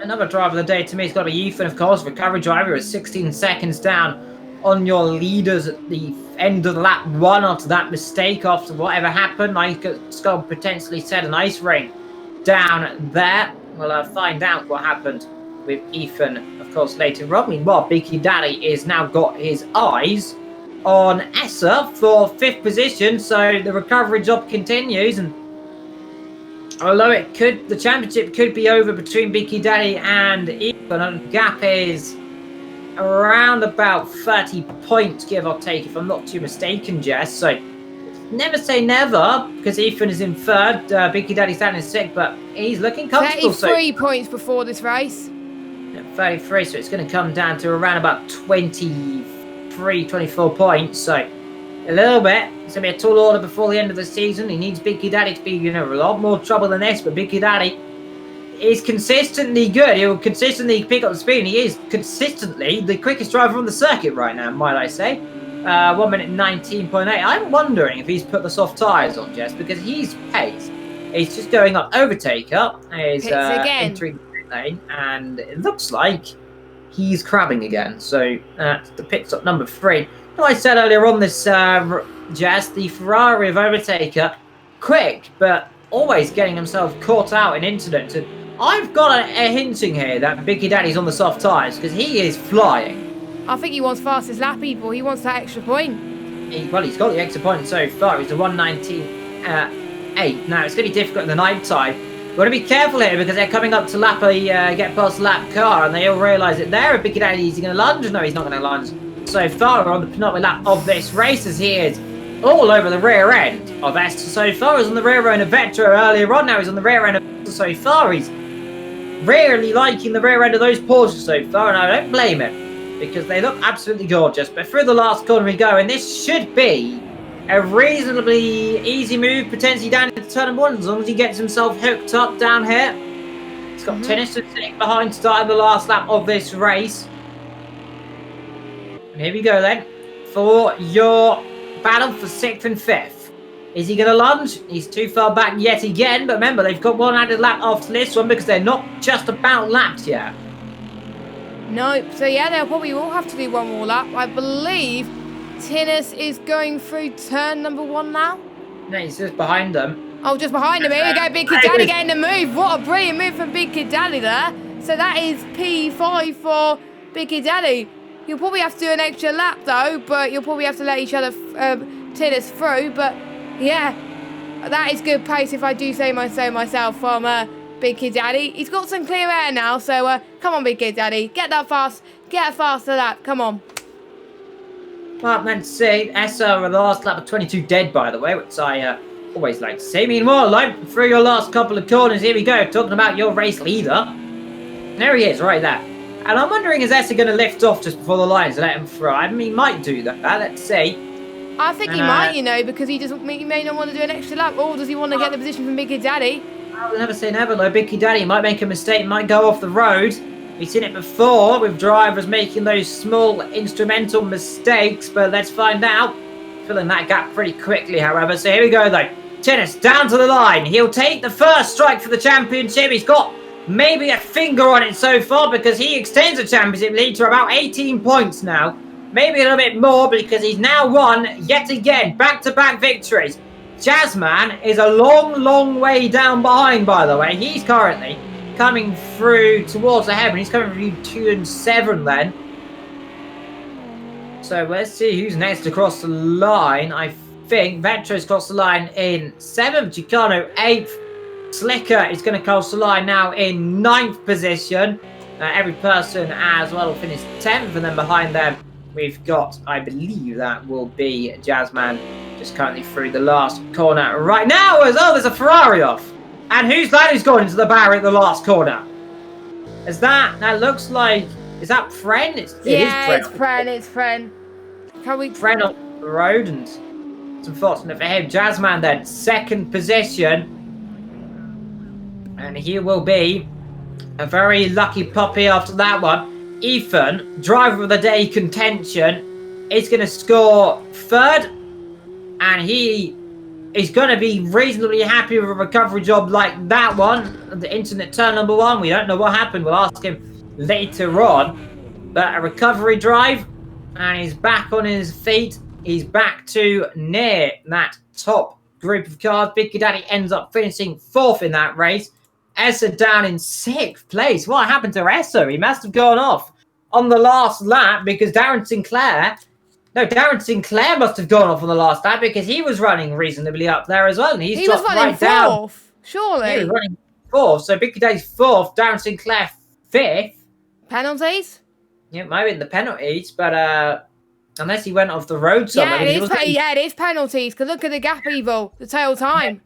[SPEAKER 2] Another driver of the day to me has got to be Ethan, of course. Recovery driver is 16 seconds down on your leaders at the end of lap 1 after that mistake, after whatever happened. I could potentially set an ice ring down there. We'll find out what happened with Ethan, of course, later on. Meanwhile, Biggie Daddy is now got his eyes on Essa for 5th position, so the recovery job continues. And although the championship could be over between Biggie Daddy and Ethan, the gap is around about 30 points, give or take, if I'm not too mistaken, Jess. So never say never, because Ethan is in 3rd, Biggie Daddy's down in 6th, but he's looking comfortable.
[SPEAKER 1] 33 points before this race.
[SPEAKER 2] 33, so it's going to come down to around about 23, 24 points. So a little bit. It's going to be a tall order before the end of the season. He needs Biggie Daddy to be, a lot more trouble than this, but Biggie Daddy is consistently good. He'll consistently pick up the speed, and he is consistently the quickest driver on the circuit right now, might I say. 1 minute 19.8. I'm wondering if he's put the soft tyres on, Jess, because he's paced. He's just going up. Overtaker is entering lane, and it looks like he's crabbing again. So the pit stop number 3. Like I said earlier on this, Jess, the Ferrari of Overtaker, quick, but always getting himself caught out in incidents. And I've got a hinting here that Biggie Daddy's on the soft tyres, because he is flying.
[SPEAKER 1] I think he wants fastest lap, people. He wants that extra point.
[SPEAKER 2] He's got the extra point so far. He's a 1:19.8. Now, it's going to be difficult in the night time. We've got to be careful here, because they're coming up to get past the lap car, and they all realise that they're a Biggie Daddy. Is he going to lunge? No, he's not going to lunge. So far, we're on the penultimate lap of this race, as he is all over the rear end of Esther so far. He's on the rear end of Vetro earlier on. Now he's on the rear end of Esther so far. He's really liking the rear end of those Porsches so far, and I don't blame him, because they look absolutely gorgeous. But through the last corner we go, and this should be a reasonably easy move, potentially down into turn 1, as long as he gets himself hooked up down here. He's got Tennis sitting behind, starting the last lap of this race. And here we go then, for your battle for 6th and 5th. Is he going to lunge? He's too far back yet again, but remember, they've got one added lap after this one, because they're not just about lapped yet.
[SPEAKER 1] Nope. So yeah, they'll probably all have to do one more lap. I believe Tinnis is going through turn number 1 now.
[SPEAKER 2] No, he's just behind them.
[SPEAKER 1] Oh, just behind him. Here we go, Big Kid Daddy getting the move. What a brilliant move from Big Kid Daddy there. So that is P5 for Big Kid Daddy. You'll probably have to do an extra lap though, but you'll probably have to let each other Tinnis through. But yeah, that is good pace, if I do say so myself, from Big Kid Daddy. He's got some clear air now, so come on, Big Kid Daddy. Get a faster lap. Come on.
[SPEAKER 2] Well, then to see, Essa with the last lap of 22 dead, by the way, which I always like to see. Meanwhile, like, through your last couple of corners, here we go, talking about your race leader. There he is, right there. And I'm wondering, is Essa going to lift off just before the lines and let him through? I mean, he might do that. Let's see.
[SPEAKER 1] I think he might, because he may not want to do an extra lap, or does he want to get the position from Big Kid Daddy?
[SPEAKER 2] I'll never say never, though. Big Kid Daddy might make a mistake, might go off the road. We've seen it before with drivers making those small instrumental mistakes, but let's find out. Filling that gap pretty quickly, however. So here we go, though. Tennis down to the line. He'll take the first strike for the championship. He's got maybe a finger on it so far, because he extends the championship lead to about 18 points now. Maybe a little bit more, because he's now won, yet again, back-to-back victories. Jazzman is a long way down behind, by the way. He's currently coming through towards the heaven. He's coming through 2 and 7 then. So let's see who's next to cross the line. I think Vetro's crossed the line in 7th, Chicano 8th. Slicker is going to cross the line now in 9th position. Every person as well will finish 10th, and then behind them we've got, I believe that will be Jazzman, just currently through the last corner right now. There's a Ferrari off. And who's that who's gone into the barrier at the last corner? Is that looks like, is that Pren? It is Pren.
[SPEAKER 1] It's Pren.
[SPEAKER 2] Pren on the road, and it's unfortunate for him. Jazzman then, 2nd position. And he will be a very lucky puppy after that one. Ethan, driver of the day contention, is going to score 3rd. And he is going to be reasonably happy with a recovery job like that one. The internet turn number 1. We don't know what happened. We'll ask him later on. But a recovery drive. And he's back on his feet. He's back to near that top group of cars. Big Daddy ends up finishing 4th in that race. Essa down in 6th place. What happened to Essa? He must have gone off on the last lap because Darren Sinclair must have gone off on the last lap because he was running reasonably up there as well. And he was running
[SPEAKER 1] fourth, surely.
[SPEAKER 2] He was running 4th. So Big Daddy's 4th, Darren Sinclair 5th.
[SPEAKER 1] Penalties?
[SPEAKER 2] Yeah, maybe the penalties, but unless he went off the road somewhere.
[SPEAKER 1] Yeah, it is penalties. Because look at the gap, Evil. The total time.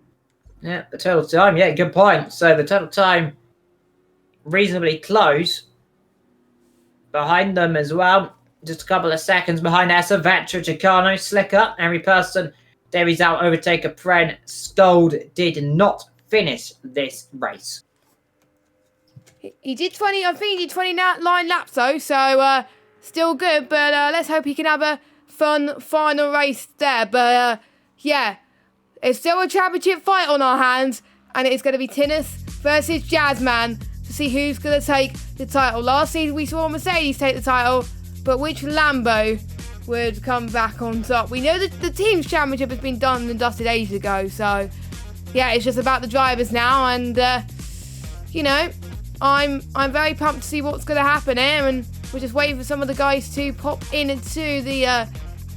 [SPEAKER 2] Yeah, the total time. Yeah, good point. So the total time reasonably close. Behind them as well. Just a couple of seconds behind Essa, Vetra, Chicano, Slicker, every person. Davies out, overtaker, Pren, Scold did not finish this race.
[SPEAKER 1] He did 20, I think he did 29 laps though, so still good, but let's hope he can have a fun final race there. But yeah, it's still a championship fight on our hands, and it's going to be Tinnis versus Jazzman to see who's going to take the title. Last season we saw Mercedes take the title, but which Lambo would come back on top? We know that the team's championship has been done and dusted ages ago, so yeah, it's just about the drivers now, and you know, I'm very pumped to see what's going to happen here, and we're just waiting for some of the guys to pop into the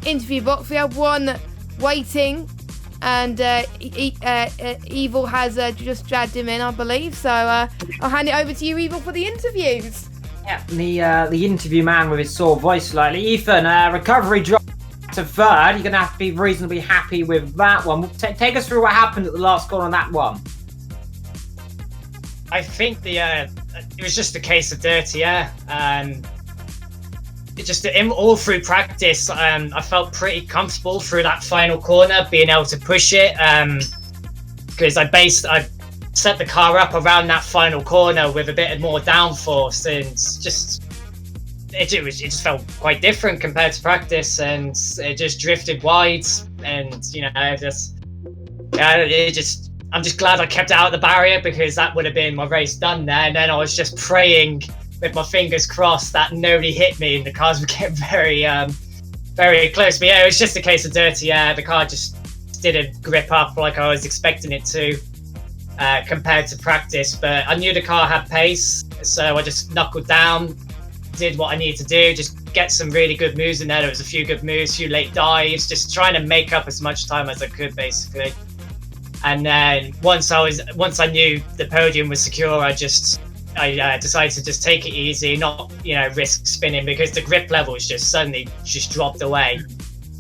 [SPEAKER 1] interview box. We have one waiting, and Evil has just dragged him in, I believe. So I'll hand it over to you, Evil, for the interviews.
[SPEAKER 2] Yeah, the interview man with his sore voice slightly. Ethan, recovery drop to 3rd. You're going to have to be reasonably happy with that one. Take us through what happened at the last corner on that one.
[SPEAKER 4] I think it was just a case of dirty air. All through practice, I felt pretty comfortable through that final corner, being able to push it. Because I set the car up around that final corner with a bit more downforce, and it just felt quite different compared to practice, and it just drifted wide, and I'm just glad I kept it out of the barrier, because that would have been my race done there. And then I was just praying with my fingers crossed that nobody hit me, and the cars would get very, very close. But yeah, it was just a case of dirty air. The car just didn't grip up like I was expecting it to, compared to practice. But I knew the car had pace, so I just knuckled down, did what I needed to do, just get some really good moves in there. There was a few good moves, a few late dives, just trying to make up as much time as I could, basically. And then once I knew the podium was secure, I decided to just take it easy, not risk spinning, because the grip level was just suddenly dropped away.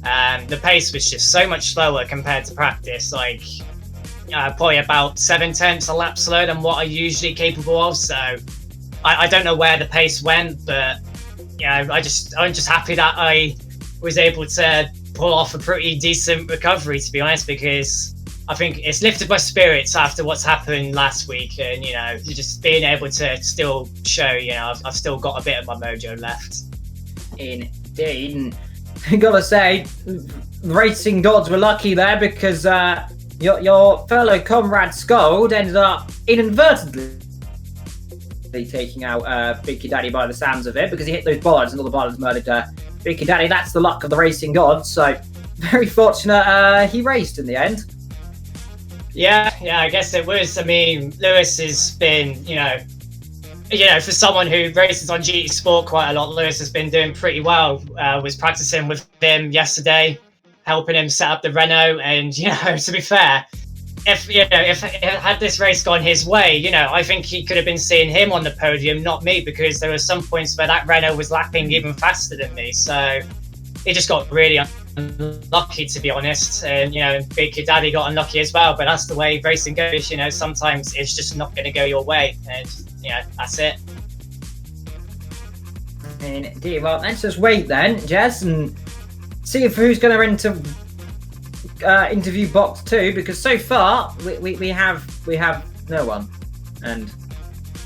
[SPEAKER 4] The pace was just so much slower compared to practice, like probably about 7/10 a lap slower than what I'm usually capable of. So I don't know where the pace went, but I'm just happy that I was able to pull off a pretty decent recovery, to be honest, because I think it's lifted my spirits after what's happened last week, and just being able to still show I've still got a bit of my mojo left.
[SPEAKER 2] Indeed. I gotta say, racing gods were lucky there, because your fellow comrade Scold ended up inadvertently taking out Big Daddy by the sounds of it, because he hit those bollards and all the bollards murdered Big Daddy. That's the luck of the racing gods. So very fortunate he raced in the end.
[SPEAKER 4] Yeah, I guess it was. I mean, Lewis has been, for someone who races on GT Sport quite a lot, Lewis has been doing pretty well. Was practicing with him yesterday, helping him set up the Renault, and to be fair, if had this race gone his way, I think he could have been seeing him on the podium, not me, because there were some points where that Renault was lapping even faster than me. So he just got really unlucky, to be honest, and Big Daddy got unlucky as well. But that's the way racing goes. Sometimes it's just not going to go your way, and that's it.
[SPEAKER 2] Indeed. Well, let's just wait then, Jess, and see if who's going to enter interview box 2, because so far we have no one, and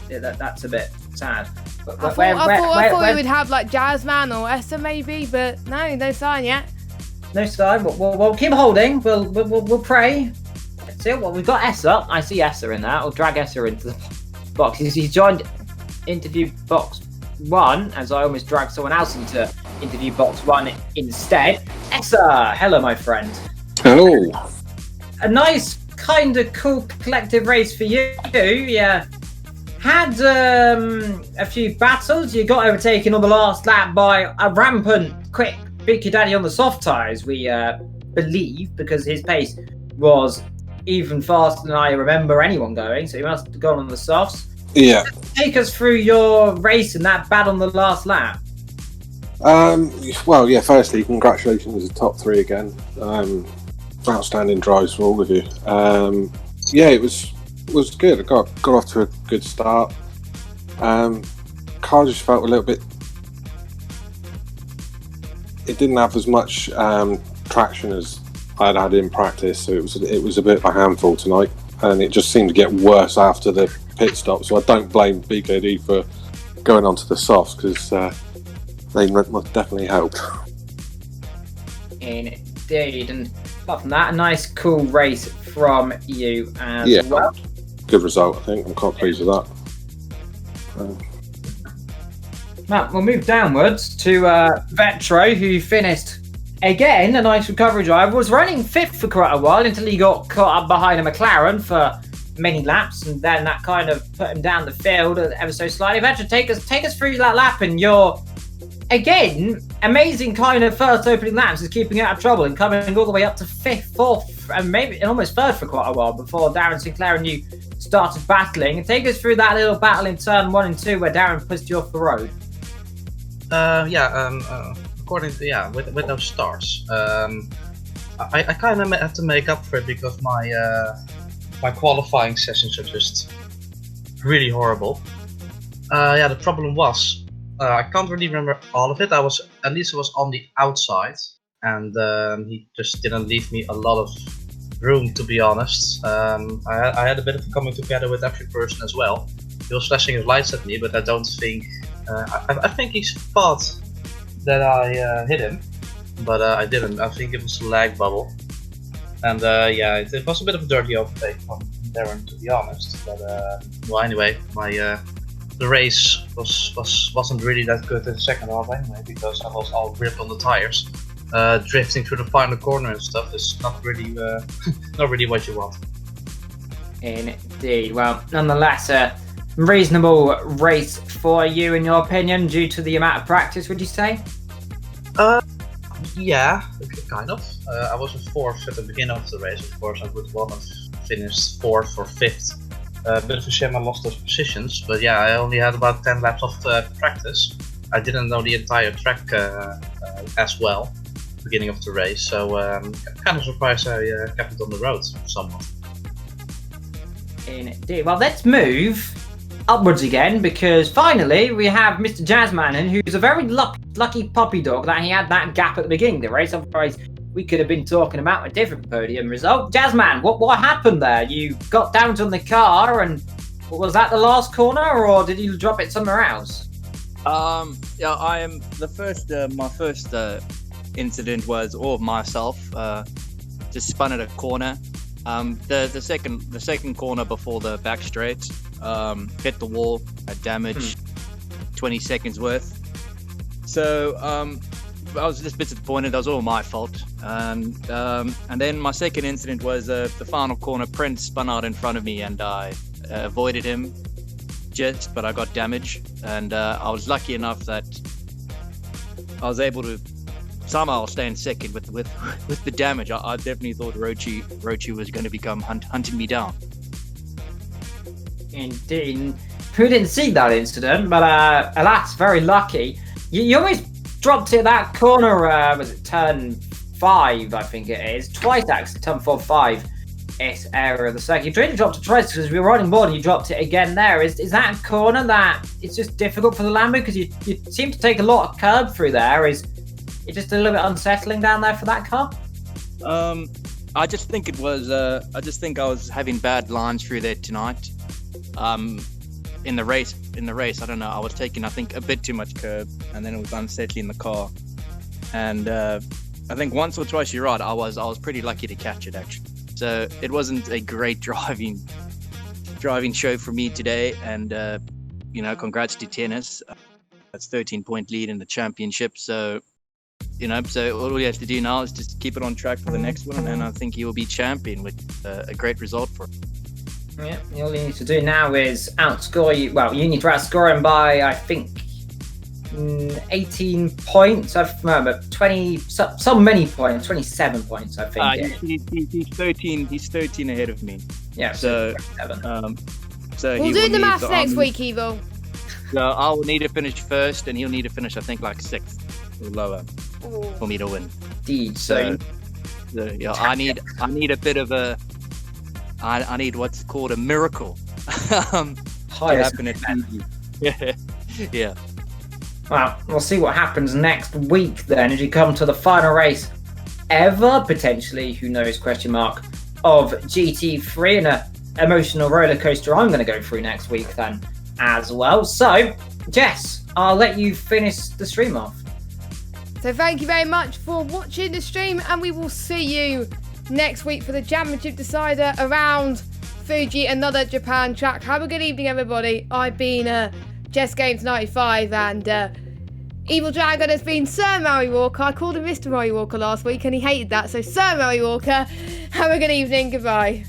[SPEAKER 2] that's a bit sad.
[SPEAKER 1] I thought we would have like Jazzman or Esther maybe, but no sign yet.
[SPEAKER 2] No sign. We'll keep holding. We'll pray. Let's see. Well, we've got Essa. I see Essa in there. I'll drag Essa into the box. He's joined interview box 1, as I almost dragged someone else into interview box 1 instead. Essa, hello, my friend.
[SPEAKER 5] Hello.
[SPEAKER 2] A nice, kind of cool collective race for you. Yeah, had a few battles. You got overtaken on the last lap by a rampant, quick Big Daddy on the soft tyres, we believe, because his pace was even faster than I remember anyone going, so he must have gone on the softs.
[SPEAKER 5] Yeah.
[SPEAKER 2] Take us through your race and that bad on the last lap.
[SPEAKER 5] Well, yeah, firstly, congratulations to top 3 again. Outstanding drives for all of you. Yeah, it was good. I got off to a good start. Car just felt a little bit... It didn't have as much traction as I'd had in practice, so it was a bit of a handful tonight, and it just seemed to get worse after the pit stop. So I don't blame BKD for going onto the softs, because they must definitely helped.
[SPEAKER 2] Indeed, and apart from that, a nice, cool race from you as well.
[SPEAKER 5] Good result, I think. I'm quite pleased with that.
[SPEAKER 2] Now, we'll move downwards to Vetro, who finished again a nice recovery drive. Was running 5th for quite a while until he got caught up behind a McLaren for many laps, and then that kind of put him down the field ever so slightly. Vetro, take us through that lap, and your again amazing kind of first opening laps is keeping out of trouble and coming all the way up to 5th, 4th, and maybe almost 3rd for quite a while before Darren Sinclair and you started battling. And take us through that little battle in turn 1 and 2 where Darren pushed you off the road.
[SPEAKER 6] According to with those stars, I kind of had to make up for it because my qualifying sessions are just really horrible. The problem was I can't really remember all of it. I was on the outside, and he just didn't leave me a lot of room, to be honest. I had a bit of coming together with every person as well. He was flashing his lights at me, but I don't think. I think he thought that I hit him, but I didn't. I think it was a lag bubble, and it was a bit of a dirty overtake from Darren, to be honest. But well, anyway, the race wasn't really that good in the second half anyway, because I was all ripped on the tires. Drifting through the final corner and stuff is not really not really what you want.
[SPEAKER 2] Indeed. Well, nonetheless, reasonable race for you, in your opinion, due to the amount of practice, would you say?
[SPEAKER 6] Yeah, kind of. I was in 4th at the beginning of the race. Of course, I would want to finish 4th or 5th. Bit of a shame I lost those positions, but yeah, I only had about 10 laps of practice. I didn't know the entire track as well, beginning of the race, so kind of surprised I kept it on the road somewhat.
[SPEAKER 2] Indeed. Well, let's move upwards again, because finally we have Mr. Jazzman, who's a very lucky puppy dog that he had that gap at the beginning of the race. Otherwise, we could have been talking about a different podium result. Jazzman, what happened there? You got down on the car, and was that the last corner, or did you drop it somewhere else?
[SPEAKER 7] Yeah, I am the first. My first incident was all of myself. Just spun at a corner. The second corner before the back straight, hit the wall, had damage, 20 seconds worth. So I was just a bit disappointed. That was all my fault. And then my second incident was the final corner. Prince spun out in front of me, and I avoided him but I got damage. And I was lucky enough that I was able to somehow stand second with the damage. I definitely thought Rochi was going to become hunting me down.
[SPEAKER 2] Indeed. Who didn't see that incident, but alas, very lucky. You almost dropped it that corner, was it turn 5, I think it is. Twice actually, turn 4-5 area of the circuit. You really dropped it twice because we were riding board and you dropped it again there. Is that a corner that it's just difficult for the Lambo because you seem to take a lot of curb through there? Is it just a little bit unsettling down there for that car?
[SPEAKER 7] I just think it was. I just think I was having bad lines through there tonight. In the race, I don't know. I was taking, I think, a bit too much curb, and then it was unsettling the car. And I think once or twice, you're right. I was pretty lucky to catch it actually. So it wasn't a great driving show for me today. And congrats to Tennis. That's 13-point lead in the championship. So. So all we have to do now is just keep it on track for the next one, and I think he will be champion with a great result for him.
[SPEAKER 2] Yeah, all you need to do now is outscore you. Well, you need to outscore him by, I think, 18 points. I remember 20, some many points, 27 points, I think.
[SPEAKER 7] He's 13. He's 13 ahead of me.
[SPEAKER 2] Yeah,
[SPEAKER 7] So,
[SPEAKER 2] 27.
[SPEAKER 7] So
[SPEAKER 1] We'll do the maths next week, Evil.
[SPEAKER 7] So I will need to finish first, and he'll need to finish, I think, like 6th or lower for me to win.
[SPEAKER 2] Indeed.
[SPEAKER 7] So yeah, I need a bit of a. I need what's called a miracle. To happen at TV. Yeah.
[SPEAKER 2] Well, we'll see what happens next week then as you come to the final race ever, potentially, who knows, question mark, of GT3 and a emotional roller coaster I'm going to go through next week then as well. So, Jess, I'll let you finish the stream off.
[SPEAKER 1] So thank you very much for watching the stream, and we will see you next week for the championship decider around Fuji, another Japan track. Have a good evening, everybody. I've been Jess Games 95, and Evil Dragon has been Sir Murray Walker. I called him Mr. Murray Walker last week and he hated that, so Sir Murray Walker, have a good evening, goodbye.